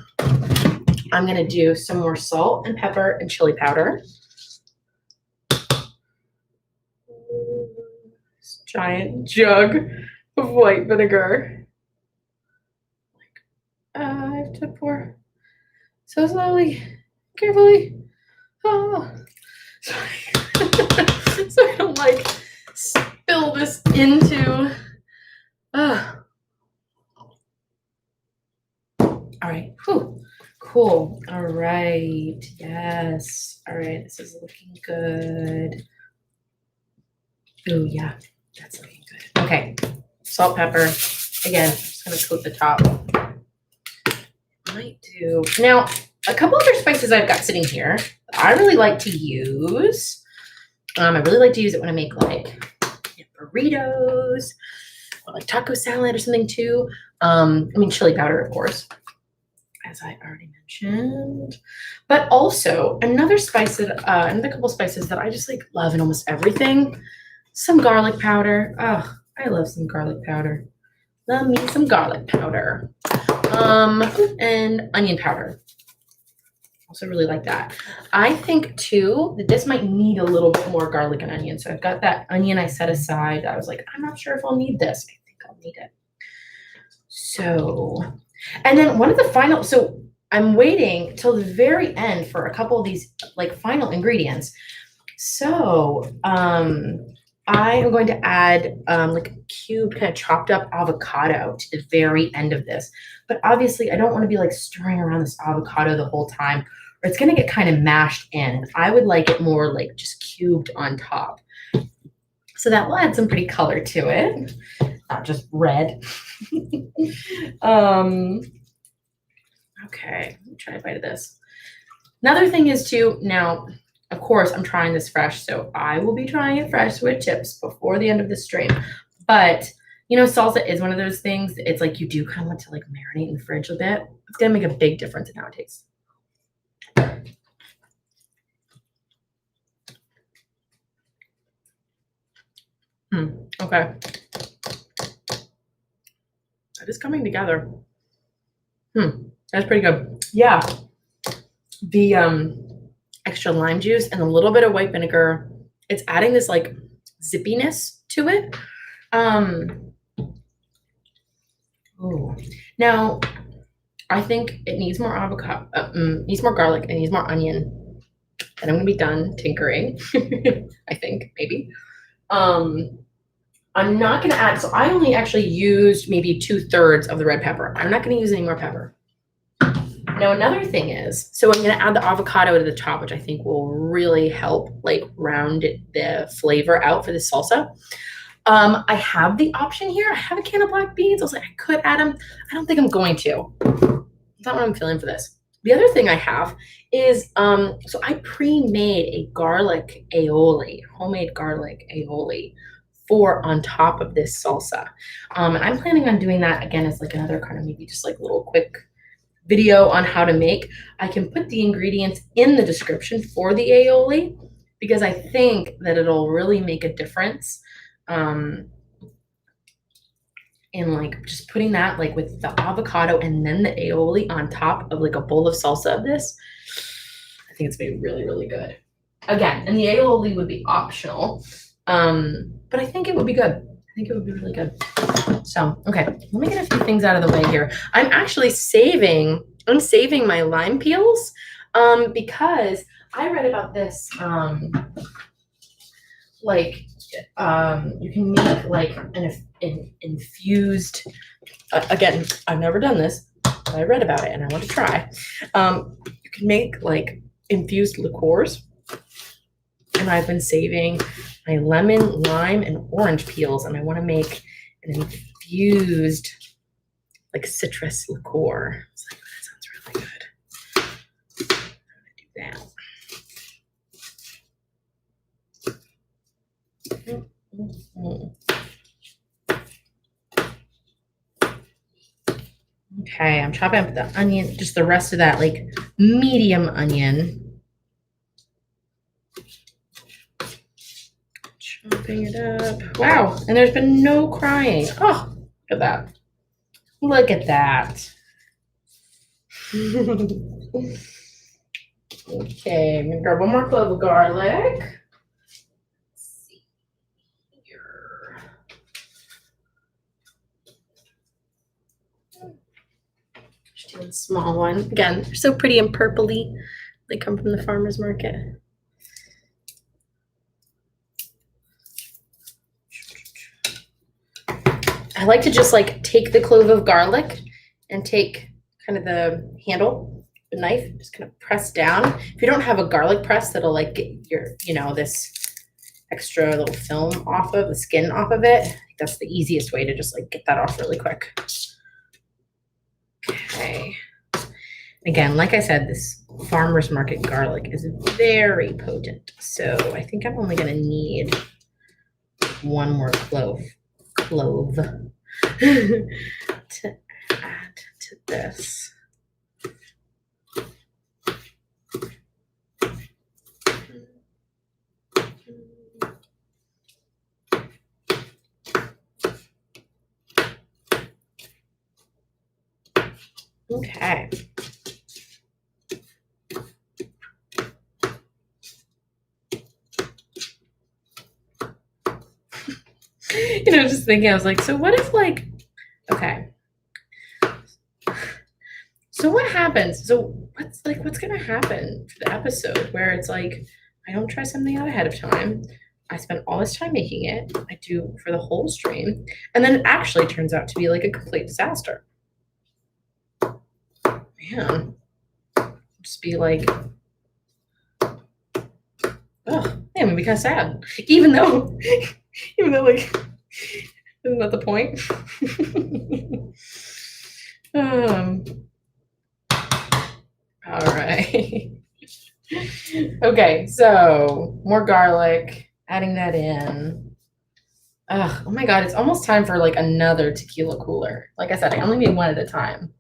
I'm gonna do some more salt and pepper and chili powder. This giant jug of white vinegar. I have to pour so slowly, carefully. Oh, sorry. So I don't like spill this into. All right. Whew. Cool. All right. Yes. All right. This is looking good. Oh yeah, that's looking good. Okay. Salt, pepper. Again, I'm just gonna coat the top. Might do now a couple other spices I've got sitting here I really like to use. I really like to use it when I make like burritos or like taco salad or something too. I mean chili powder, of course, as I already mentioned. But also another spice that another couple spices that I just like love in almost everything. Some garlic powder. Oh, I love some garlic powder. Love me some garlic powder. And onion powder. Also really like that. I think too that this might need a little bit more garlic and onion. So I've got that onion I set aside. I was like, I'm not sure if I'll need this. I think I'll need it. So, and then one of the final, so I'm waiting till the very end for a couple of these like final ingredients. So, I am going to add like a cubed kind of chopped up avocado to the very end of this. But obviously I don't want to be like stirring around this avocado the whole time, or it's going to get kind of mashed in. And I would like it more like just cubed on top. So that will add some pretty color to it, not just red. Okay, let me try a bite of this. Another thing is too, now, of course, I'm trying this fresh, so I will be trying it fresh with chips before the end of the stream. But, you know, salsa is one of those things, it's like you do kind of want to like marinate in the fridge a bit. It's going to make a big difference in how it tastes. Okay. That is coming together. That's pretty good. Yeah. The extra lime juice and a little bit of white vinegar, it's adding this like zippiness to it. Ooh. Now I think it needs more avocado, needs more garlic, and needs more onion. and I'm gonna be done tinkering. I think, maybe. I'm not gonna add, so I only actually used maybe 2/3 of the red pepper. I'm not gonna use any more pepper. Now, another thing is, so I'm gonna add the avocado to the top, which I think will really help like round the flavor out for the salsa. I have the option here. I have a can of black beans. I was like, I could add them. I don't think I'm going to. That's not what I'm feeling for this. The other thing I have is, so I pre-made a garlic aioli, homemade garlic aioli for on top of this salsa. And I'm planning on doing that again as like another kind of maybe just like little quick video on how to make. I can put the ingredients in the description for the aioli because I think that it'll really make a difference in like just putting that like with the avocado and then the aioli on top of like a bowl of salsa of this. I think it's made really, really good. Again, and the aioli would be optional, but I think it would be good. I think it would be really good. So, okay, let me get a few things out of the way here. I'm actually saving my lime peels because I read about this, you can make like an infused, again, I've never done this, but I read about it and I want to try. You can make like infused liqueurs, and I've been saving my lemon, lime, and orange peels, and I want to make an infused like citrus liqueur. It's like, that sounds really good. I'm gonna do that. Okay, I'm chopping up the onion, just the rest of that like medium onion. Chopping it up. Wow, and there's been no crying. Oh, look at that. Look at that. Okay, I'm gonna grab one more clove of garlic. Let's see here. Just doing a small one. Again, they're so pretty and purpley. They come from the farmer's market. I like to just like take the clove of garlic and take kind of the handle, the knife, just kind of press down. If you don't have a garlic press that'll like get your, this extra little film off of the skin off of it, that's the easiest way to just like get that off really quick. Okay. Again, like I said, this farmer's market garlic is very potent. So I think I'm only gonna need one more clove to add to this. Okay. Just thinking, I was like, so what if like, okay. So what happens? So what's gonna happen for the episode where it's like, I don't try something out ahead of time. I spend all this time making it. I do for the whole stream. And then it actually turns out to be like a complete disaster. Man, just be like, oh, man, it'd be kind of sad. Even though like, isn't that the point? All right. Okay, so more garlic, adding that in. Oh my God, it's almost time for like another tequila cooler. Like I said, I only need one at a time.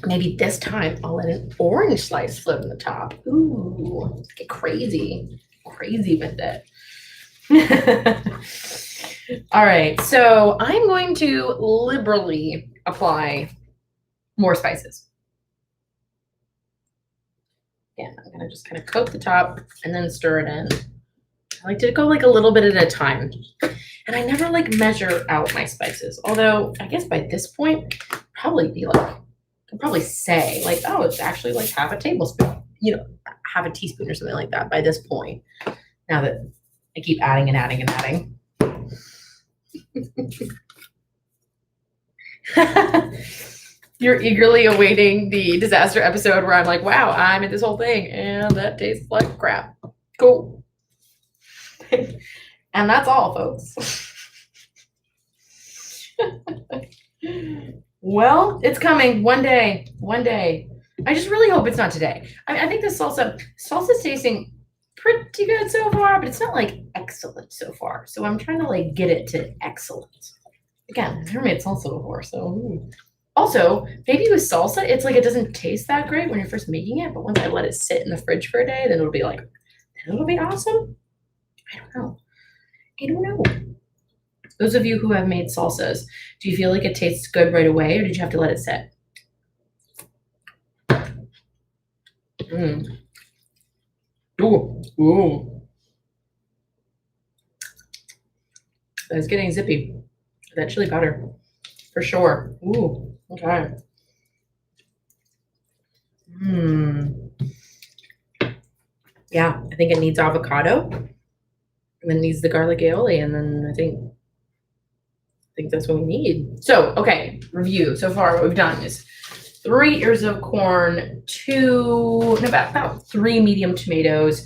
Maybe this time I'll let an orange slice float on the top. Ooh, let's get crazy with it. All right, so I'm going to liberally apply more spices. Again, I'm gonna just kind of coat the top and then stir it in. I like to go like a little bit at a time. And I never like measure out my spices. Although I guess by this point, probably be like I'd probably say like, oh, it's actually like half a tablespoon, you know, half a teaspoon or something like that by this point. Now that I keep adding and adding and adding. You're eagerly awaiting the disaster episode where I'm like, wow, I made this whole thing and that tastes like crap. Cool. And that's all, folks. Well, it's coming one day. One day. I just really hope it's not today. I think this salsa's tasting pretty good so far, but it's not like excellent so far. So I'm trying to like get it to excellent. Again, I've never made salsa before, so. Also, maybe with salsa, it's like it doesn't taste that great when you're first making it, but once I let it sit in the fridge for a day, then it'll be like, it'll be awesome. I don't know. I don't know. Those of you who have made salsas, do you feel like it tastes good right away, or did you have to let it sit? Ooh, ooh. It's getting zippy. That chili powder, for sure. Ooh, okay. Yeah, I think it needs avocado, and then it needs the garlic aioli, and then I think that's what we need. So, okay, review. So far, what we've done is 3 ears of corn, about 3 medium tomatoes,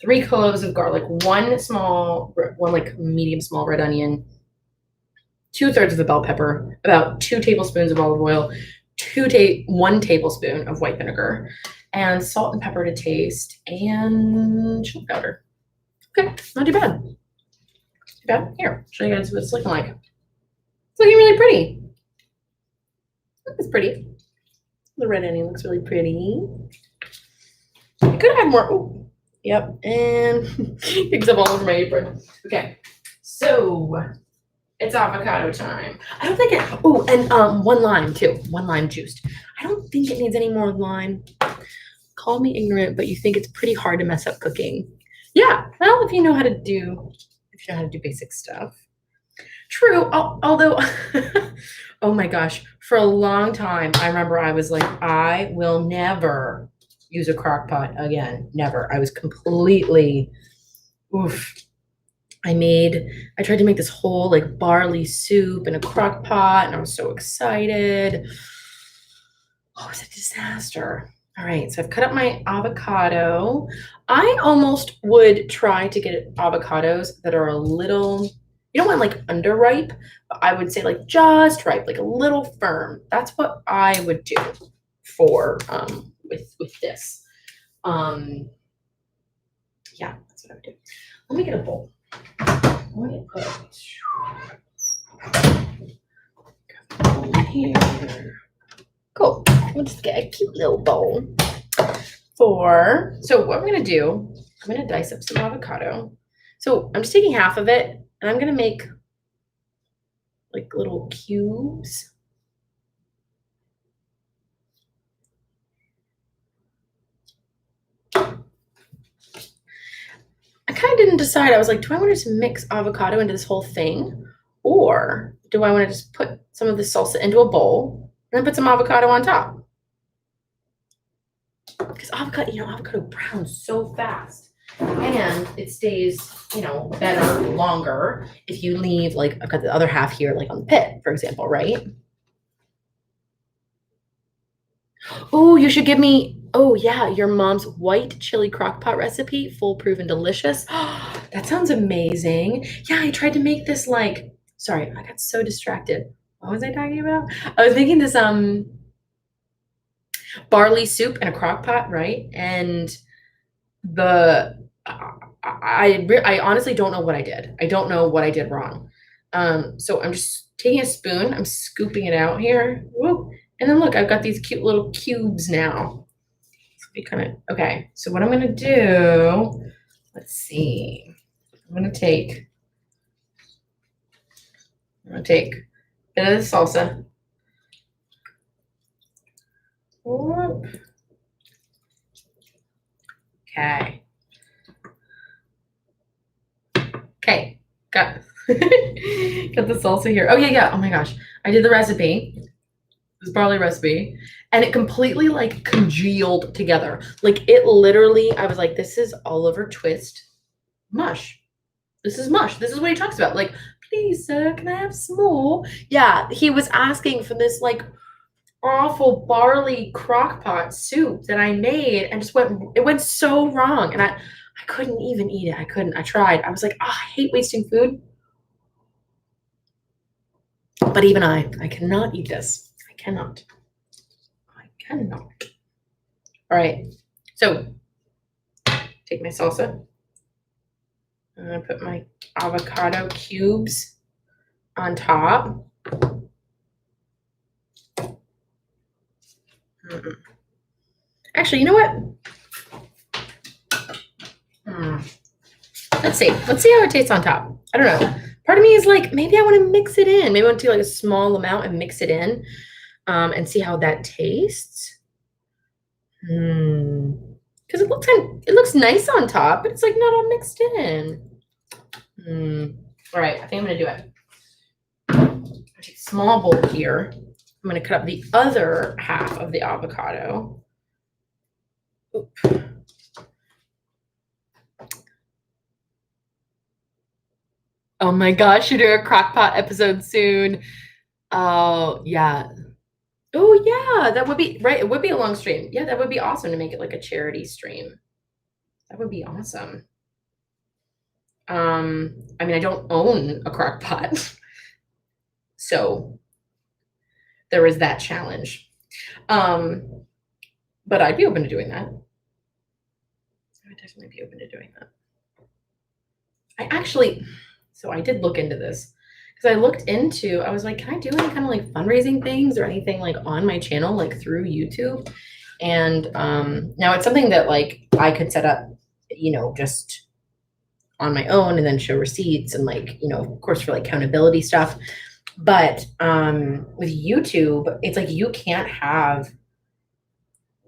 3 cloves of garlic, one like medium small red onion, 2/3 of a bell pepper, about 2 tablespoons of olive oil, 1 tablespoon of white vinegar, and salt and pepper to taste, and chili powder. Okay, not too bad. Too bad. Here, I'll show you guys what it's looking like. It's looking really pretty. It's pretty. The red onion looks really pretty. I could have had more. Oh, yep, and picks up all over my apron. Okay, so it's avocado time. I don't think it. Oh, and 1 lime too. 1 lime juiced. I don't think it needs any more lime. Call me ignorant, but you think it's pretty hard to mess up cooking. Yeah, well, if you know how to do basic stuff. True, although, oh my gosh, for a long time, I remember I was like, I will never use a crock pot again. Never. I was completely, oof. I tried to make this whole like barley soup in a crock pot, and I was so excited. Oh, it was a disaster. All right, so I've cut up my avocado. I almost would try to get avocados that are a little, you don't want like underripe, but I would say like just ripe, like a little firm. That's what I would do for with this. Yeah, that's what I would do. Let me get a bowl. Here. Cool. We'll just get a cute little bowl so what I'm gonna do, I'm gonna dice up some avocado. So I'm just taking half of it and I'm gonna make like little cubes. I kind of didn't decide. I was like, do I want to just mix avocado into this whole thing? Or do I want to just put some of the salsa into a bowl and then put some avocado on top? Because avocado browns so fast. And it stays, better longer if you leave, like, I've got the other half here, like on the pit, for example, right? Oh, you should give me, oh yeah, your mom's white chili crock pot recipe, foolproof and delicious. That sounds amazing. Yeah, I tried to make this sorry, I got so distracted. What was I talking about? I was making this barley soup in a crock pot, right? And I honestly don't know what I did. I don't know what I did wrong. So I'm just taking a spoon, I'm scooping it out here. Whoop. And then look, I've got these cute little cubes now. Okay, so what I'm gonna do, let's see. I'm gonna take a bit of the salsa. Whoop. Okay. Okay, got got the salsa here. Oh yeah. Oh my gosh, I did the recipe. this barley recipe, and it completely like congealed together. Like it literally, I was like, this is Oliver Twist mush. This is mush. This is what he talks about. Like, please, sir, can I have some more? Yeah, he was asking for this like awful barley crock pot soup that I made and just it went so wrong. And I couldn't even eat it. I couldn't. I tried. I was like, oh, I hate wasting food. But even I cannot eat this. I cannot. All right. So take my salsa. I'm gonna put my avocado cubes on top. Actually, you know what? Let's see how it tastes on top. I don't know. Part of me is like, maybe I want to mix it in. Maybe I want to do like a small amount and mix it in, and see how that tastes. Because it looks nice on top, but it's like not all mixed in. All right, I think I'm gonna do it. I'll take a small bowl here. I'm gonna cut up the other half of the avocado. Oop. Oh my gosh, you're doing a crockpot episode soon. Oh yeah. Oh yeah, that would be right. It would be a long stream. Yeah, that would be awesome to make it like a charity stream. That would be awesome. I mean, I don't own a crock pot, so there is that challenge. But I'd be open to doing that. I would definitely be open to doing that. So I did look into this because I was like, can I do any kind of like fundraising things or anything like on my channel, like through YouTube? And now it's something that like I could set up, just on my own and then show receipts and like, of course for like accountability stuff. But with YouTube, it's like you can't have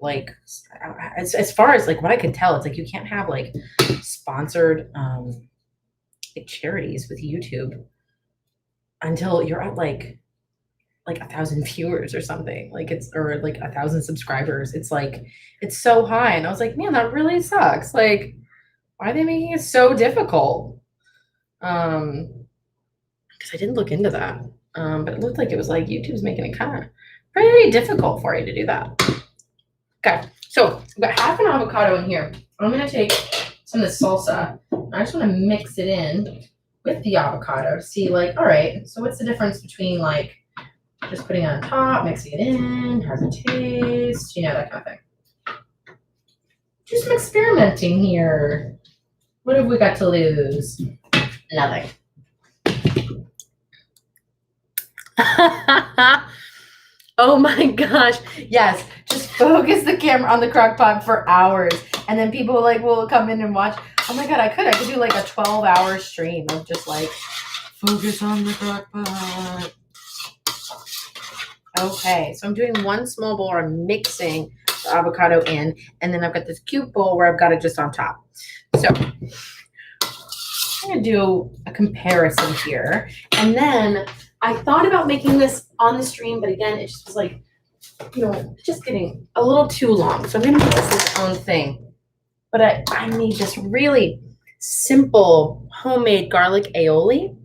like, as far as like what I can tell, it's like you can't have like sponsored like charities with YouTube until you're at like 1,000 viewers or something. Or like 1,000 subscribers. It's like it's so high, and I was like, man, that really sucks. Like, why are they making it so difficult? Because I didn't look into that. But it looked like it was like YouTube's making it kind of pretty difficult for you to do that. Okay, so I've got half an avocado in here. I'm gonna take some of the salsa. I just want to mix it in with the avocado to see like, all right, so what's the difference between like just putting it on top, mixing it in, how's it taste, that kind of thing. Do some experimenting here. What have we got to lose? Nothing. Oh my gosh. Yes. Just focus the camera on the crock pot for hours. And then people will come in and watch. Oh my God, I could do like a 12-hour stream of just like focus on the crock pot. Okay, so I'm doing one small bowl where I'm mixing the avocado in, and then I've got this cute bowl where I've got it just on top. So I'm gonna do a comparison here. And then I thought about making this on the stream, but again, it just was like, just getting a little too long. So I'm gonna make this its own thing. But I need this really simple homemade garlic aioli.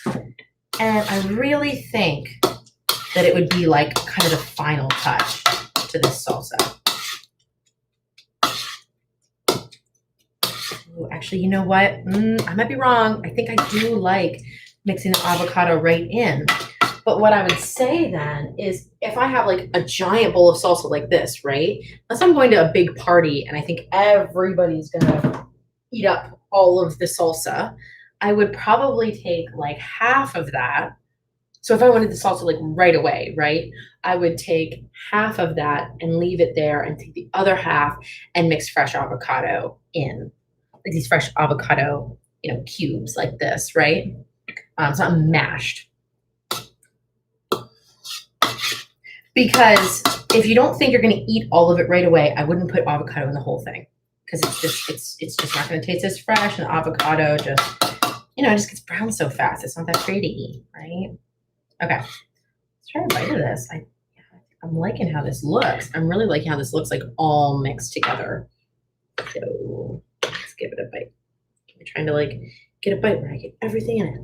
And I really think that it would be like kind of the final touch to this salsa. Ooh, actually, you know what? I might be wrong. I think I do like mixing the avocado right in. But what I would say then is if I have like a giant bowl of salsa like this, right? Unless I'm going to a big party and I think everybody's gonna eat up all of the salsa, I would probably take like half of that. So if I wanted the salsa like right away, right? I would take half of that and leave it there and take the other half and mix fresh avocado in. Like these fresh avocado, cubes like this, right? It's not mashed. Because if you don't think you're going to eat all of it right away, I wouldn't put avocado in the whole thing because it's just not going to taste as fresh, and the avocado just, it just gets brown so fast. It's not that pretty to eat, right? Okay. Let's try a bite of this. I'm liking how this looks. I'm really liking how this looks like all mixed together. So let's give it a bite. I'm trying to like get a bite where I get everything in it.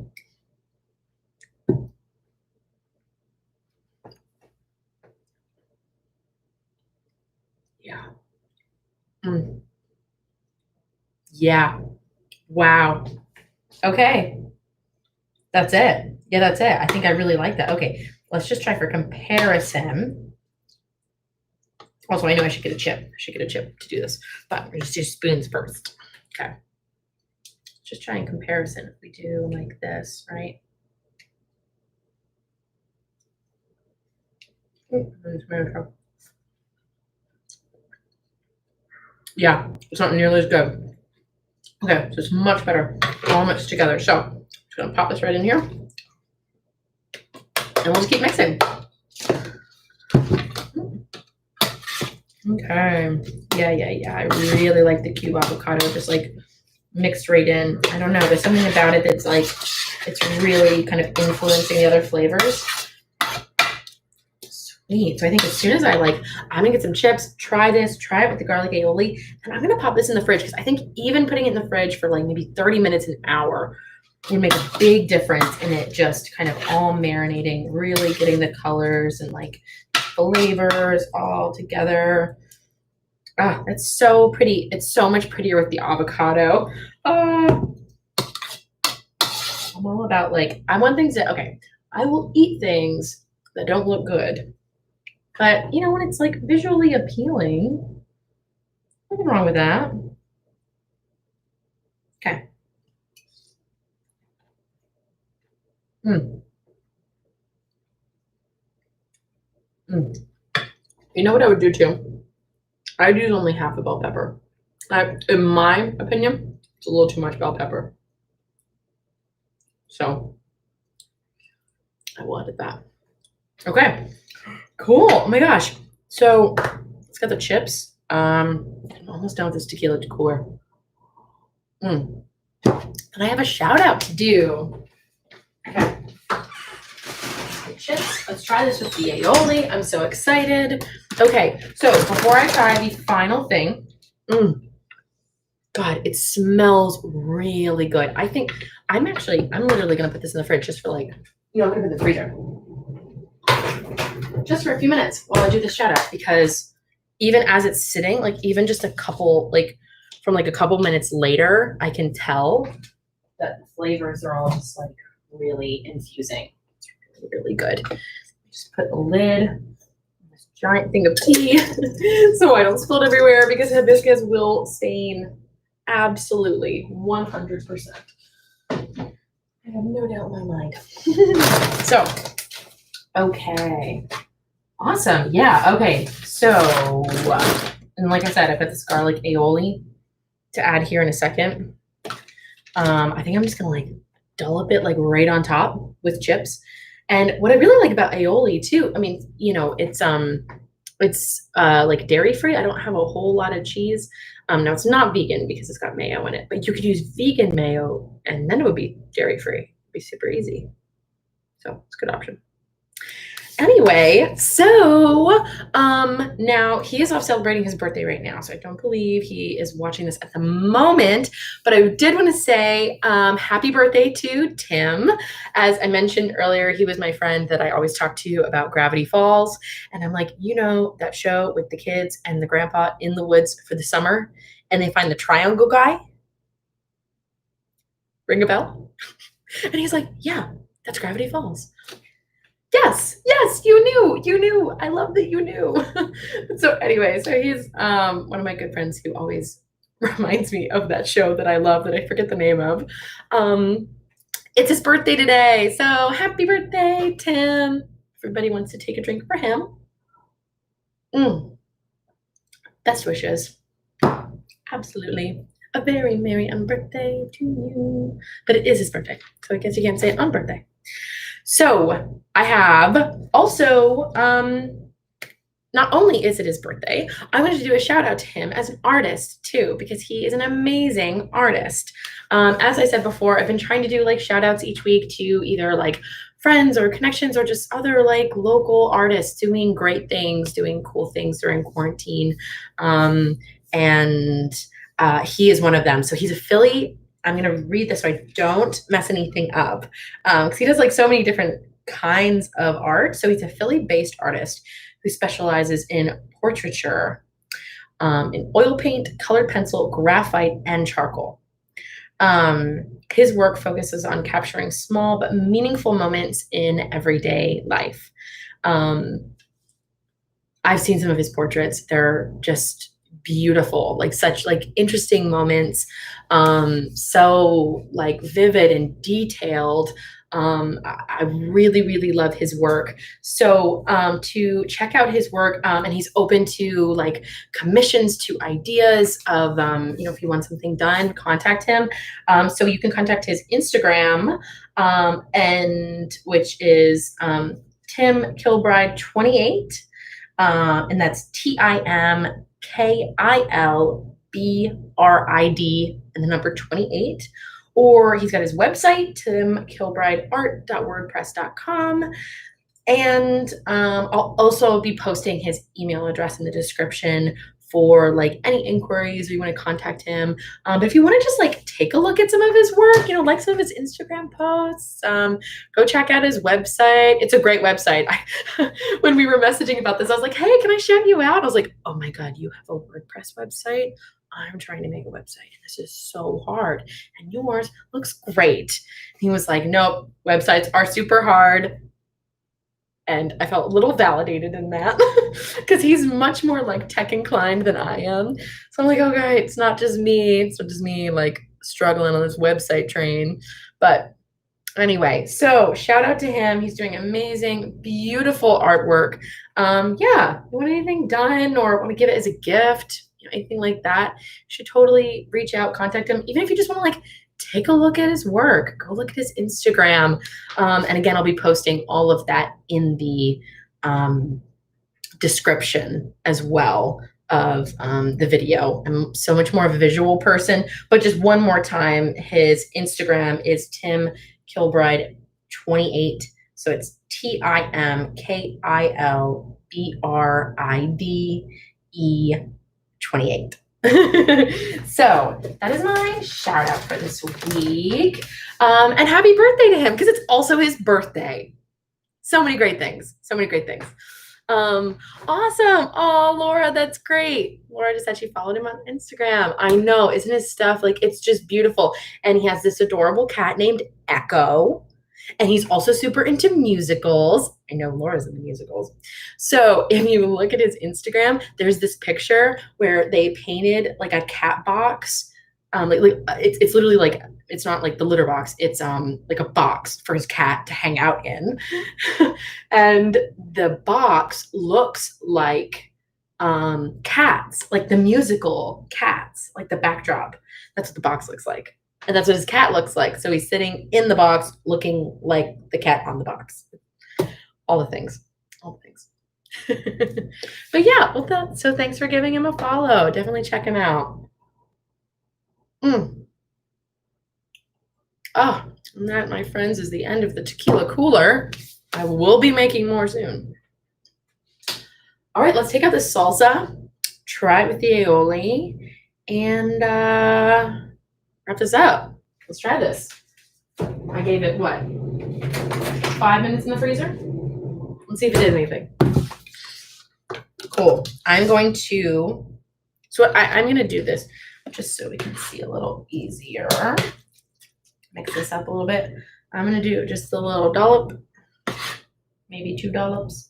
Yeah. Yeah. Wow. Okay. That's it. Yeah, that's it. I think I really like that. Okay. Let's just try for comparison. Also, I know I should get a chip. I should get a chip to do this, but we're just do spoons first. Okay. Just try in comparison. If we do like this, right? Yeah, it's not nearly as good. Okay, so it's much better all mixed together. So I'm just gonna pop this right in here, and we'll just keep mixing. Okay, yeah. I really like the cube avocado, just like mixed right in. I don't know, there's something about it that's like, it's really kind of influencing the other flavors. Sweet. So I think as soon as I'm gonna get some chips, try it with the garlic aioli, and I'm gonna pop this in the fridge because I think even putting it in the fridge for like maybe 30 minutes, an hour would make a big difference in it just kind of all marinating, really getting the colors and like flavors all together. Ah, it's so pretty. It's so much prettier with the avocado. I'm all about like, I want things that, okay, I will eat things that don't look good. But, you know, when it's like visually appealing, nothing wrong with that. Okay. You know what I would do too? I'd use only half a bell pepper. In my opinion, it's a little too much bell pepper. So I will edit that. Okay, cool. Oh my gosh. So let's get the chips. I'm almost done with this tequila cooler. And I have a shout out to do. Okay. Chips. Let's try this with the aioli. I'm so excited. Okay, so before I try the final thing, God, it smells really good. I think I'm literally gonna put this in the fridge just for like, I'm gonna put it in the freezer just for a few minutes while I do this shout out, because even as it's sitting, like even just a couple, like from like a couple minutes later, I can tell that the flavors are all just like really infusing. It's really good. Just put the lid on this giant thing of tea so I don't spill it everywhere, because hibiscus will stain. Absolutely, 100%. I have no doubt in my mind. So, okay. Awesome. Yeah, okay. So, and like I said, I put this garlic aioli to add here in a second. I think I'm just gonna like dollop it like right on top with chips. And what I really like about aioli too, I mean, it's like dairy free. I don't have a whole lot of cheese. Now it's not vegan because it's got mayo in it, but you could use vegan mayo and then it would be dairy free. It'd be super easy. So it's a good option. Anyway, so now he is off celebrating his birthday right now, so I don't believe he is watching this at the moment, but I did want to say happy birthday to Tim. As I mentioned earlier, he was my friend that I always talk to about Gravity Falls, and I'm like, that show with the kids and the grandpa in the woods for the summer, and they find the triangle guy? Ring a bell? And he's like, yeah, that's Gravity Falls. Yes, you knew. I love that you knew. So anyway, so he's one of my good friends who always reminds me of that show that I love that I forget the name of. It's his birthday today, so happy birthday, Tim. Everybody wants to take a drink for him. Best wishes. Absolutely. A very merry birthday to you. But it is his birthday, so I guess you can't say it on birthday. So I have also not only is it his birthday, I wanted to do a shout out to him as an artist too, because he is an amazing artist. As I said before, I've been trying to do like shout outs each week to either like friends or connections or just other like local artists doing great things, doing cool things during quarantine. And he is one of them. So he's a Philly. I'm going to read this so I don't mess anything up, because he does like so many different kinds of art. So he's a Philly-based artist who specializes in portraiture, in oil paint, colored pencil, graphite, and charcoal. His work focuses on capturing small but meaningful moments in everyday life. I've seen some of his portraits. They're just beautiful, like such like interesting moments, so like vivid and detailed. I really, really love his work. So to check out his work, and he's open to like commissions, to ideas of, if you want something done, contact him. So you can contact his Instagram, and which is Tim Kilbride 28, and that's TIMKILBRID and the number 28. Or he's got his website, timkilbrideart.wordpress.com. And I'll also be posting his email address in the description for like any inquiries or you want to contact him. But if you want to just like take a look at some of his work, like some of his Instagram posts, go check out his website. It's a great website. When we were messaging about this, I was like, hey, can I shout you out? I was like, oh my God, you have a WordPress website? I'm trying to make a website and this is so hard and yours looks great. And he was like, nope, websites are super hard. And I felt a little validated in that because he's much more like tech inclined than I am. So I'm like, okay, it's not just me like struggling on this website train. But anyway, so shout out to him. He's doing amazing, beautiful artwork. Yeah, you want anything done or want to give it as a gift, anything like that, you should totally reach out, contact him. Even if you just want to like take a look at his work, go look at his Instagram. And again, I'll be posting all of that in the description as well of the video. I'm so much more of a visual person, but just one more time, his Instagram is Tim Kilbride 28. So it's TIMKILBRIDE 28. So that is my shout out for this week. And happy birthday to him because it's also his birthday. So many great things. Awesome. Oh, Laura, that's great. Laura just said she followed him on Instagram. I know, isn't his stuff like, it's just beautiful. And he has this adorable cat named Echo. And he's also super into musicals. I know Laura's into musicals. So if you look at his Instagram, there's this picture where they painted like a cat box. It's literally like, it's not like the litter box. It's like a box for his cat to hang out in. And the box looks like Cats, like the musical Cats, like the backdrop. That's what the box looks like. And that's what his cat looks like. So he's sitting in the box looking like the cat on the box. All the things. But yeah, well, so thanks for giving him a follow. Definitely check him out. Oh, and that, my friends, is the end of the tequila cooler. I will be making more soon. All right, let's take out the salsa, try it with the aioli, and wrap this up. Let's try this. I gave it, what, 5 minutes in the freezer? Let's see if it did anything. Cool. I'm going to do this just so we can see a little easier. Mix this up a little bit. I'm going to do just a little dollop, maybe 2 dollops.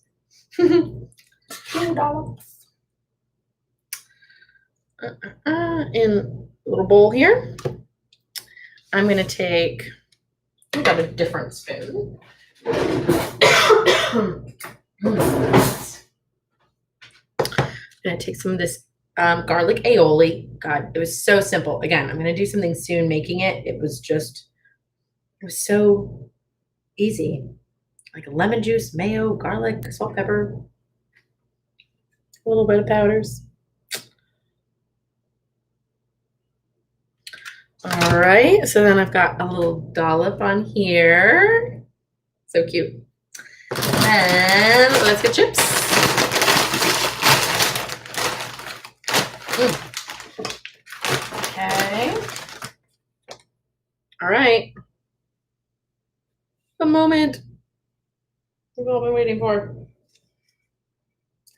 2 dollops. In a little bowl here. I'm going to take, I've got a different spoon. I'm going to take some of this garlic aioli. God, it was so simple. Again, I'm going to do something soon making it. It was so easy. Like lemon juice, mayo, garlic, salt, pepper. A little bit of powders. All right, so then I've got a little dollop on here. So cute. And let's get chips. Okay. All right. The moment we've all been waiting for.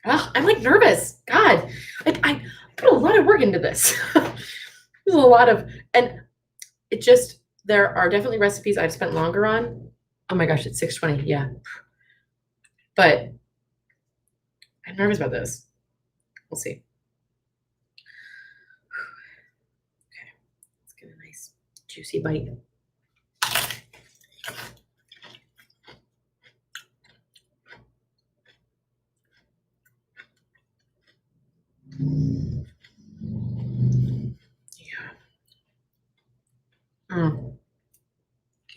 Oh, I'm like nervous. God, I put a lot of work into this. There's a lot of, and it just, there are definitely recipes I've spent longer on. Oh my gosh, it's 6:20. Yeah. But I'm nervous about this. We'll see. Okay. Let's get a nice juicy bite.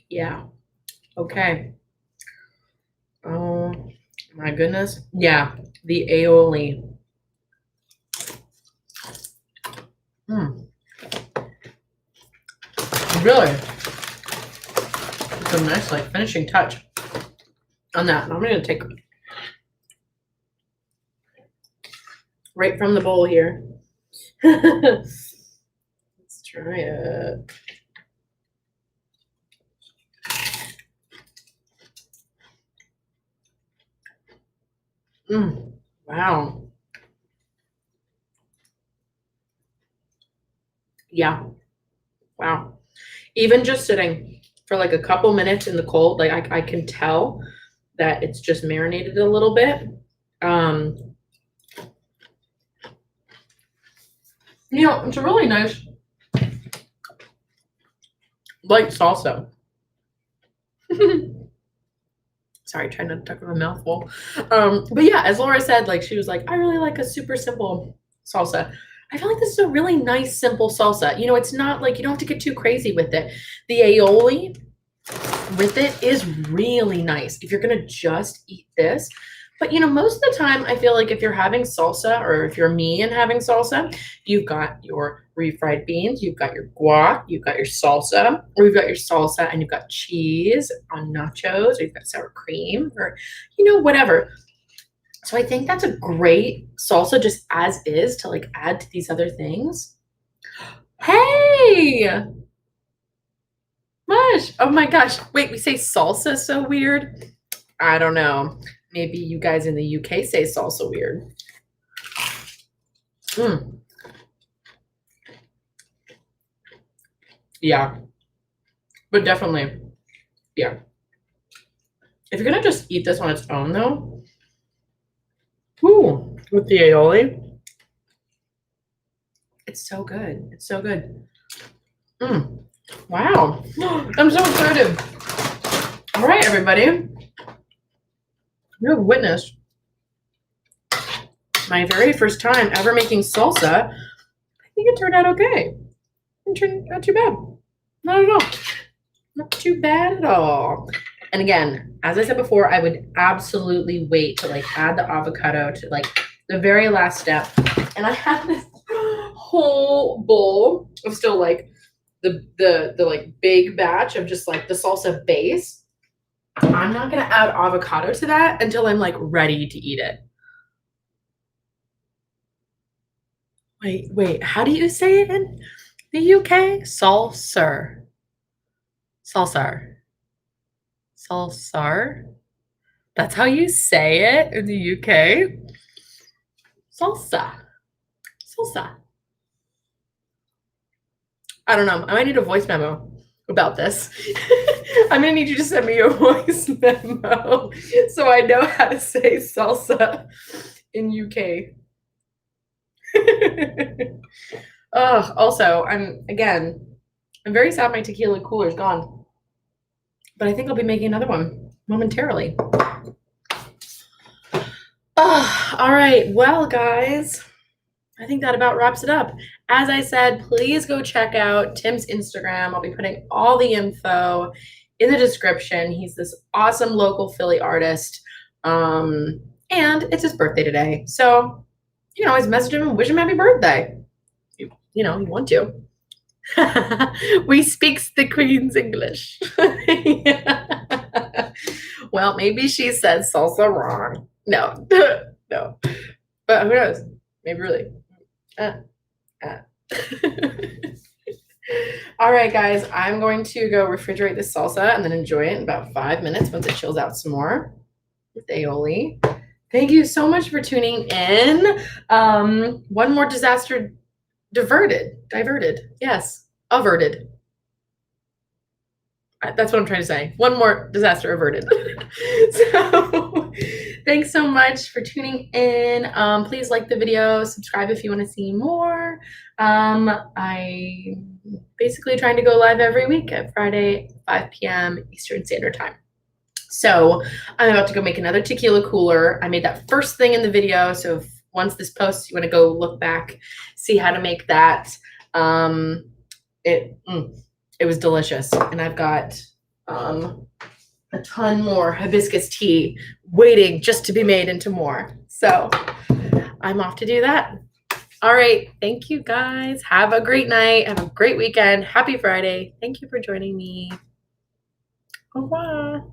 Yeah. Okay. Oh my goodness. Yeah. The aioli. Really. It's a nice like finishing touch on that. And I'm gonna take right from the bowl here. Let's try it. Wow. Yeah. Wow. Even just sitting for like a couple minutes in the cold, like I can tell that it's just marinated a little bit. You know, it's a really nice light salsa. Sorry, trying not to talk with a mouthful. But yeah, as Laura said, like she was like, I really like a super simple salsa. I feel like this is a really nice, simple salsa. You know, it's not like you don't have to get too crazy with it. The aioli with it is really nice if you're gonna just eat this. But you know, most of the time, I feel like if you're having salsa, or if you're me and having salsa, you've got your refried beans, you've got your guac, you've got your salsa, or you've got your salsa and you've got cheese on nachos, or you've got sour cream, or you know, whatever. So I think that's a great salsa just as is to like add to these other things. Hey, Mush. Oh my gosh. Wait, we say salsa so weird? I don't know. Maybe you guys in the UK say salsa weird. Yeah. But definitely, yeah. If you're gonna just eat this on its own though, ooh, with the aioli, it's so good. It's so good. Wow. I'm so excited. All right, everybody. You have witnessed my very first time ever making salsa. I think it turned out okay. It turned not too bad. Not at all. Not too bad at all. And again, as I said before, I would absolutely wait to like add the avocado to like the very last step. And I have this whole bowl of still like the like big batch of just like the salsa base. I'm not gonna add avocado to that until I'm like ready to eat it. Wait, how do you say it in the UK? Salsar. Salsar. Salsar? That's how you say it in the UK? Salsa. Salsa. I don't know. I might need a voice memo about this. I'm gonna need you to send me a voice memo so I know how to say salsa in UK. Also, I'm very sad my tequila cooler is gone, but I think I'll be making another one momentarily. All right. Well, guys, I think that about wraps it up. As I said, please go check out Tim's Instagram. I'll be putting all the info in the description. He's this awesome local Philly artist. And it's his birthday today. So You can always message him and wish him happy birthday. You know, you want to. We speaks the Queen's English. Well, maybe she said salsa wrong. No, no. But who knows? Maybe really. All right, guys, I'm going to go refrigerate this salsa and then enjoy it in about 5 minutes once it chills out some more with aioli. Thank you so much for tuning in. One more disaster diverted. Yes, averted. That's what I'm trying to say. One more disaster averted. So thanks so much for tuning in. Please like the video, subscribe if you want to see more. I basically trying to go live every week at Friday, 5 p.m. Eastern Standard Time. So I'm about to go make another tequila cooler. I made that first thing in the video. So if once this posts, you want to go look back, see how to make that. It was delicious. And I've got a ton more hibiscus tea waiting just to be made into more. So I'm off to do that. All right. Thank you, guys. Have a great night. Have a great weekend. Happy Friday. Thank you for joining me. Au revoir.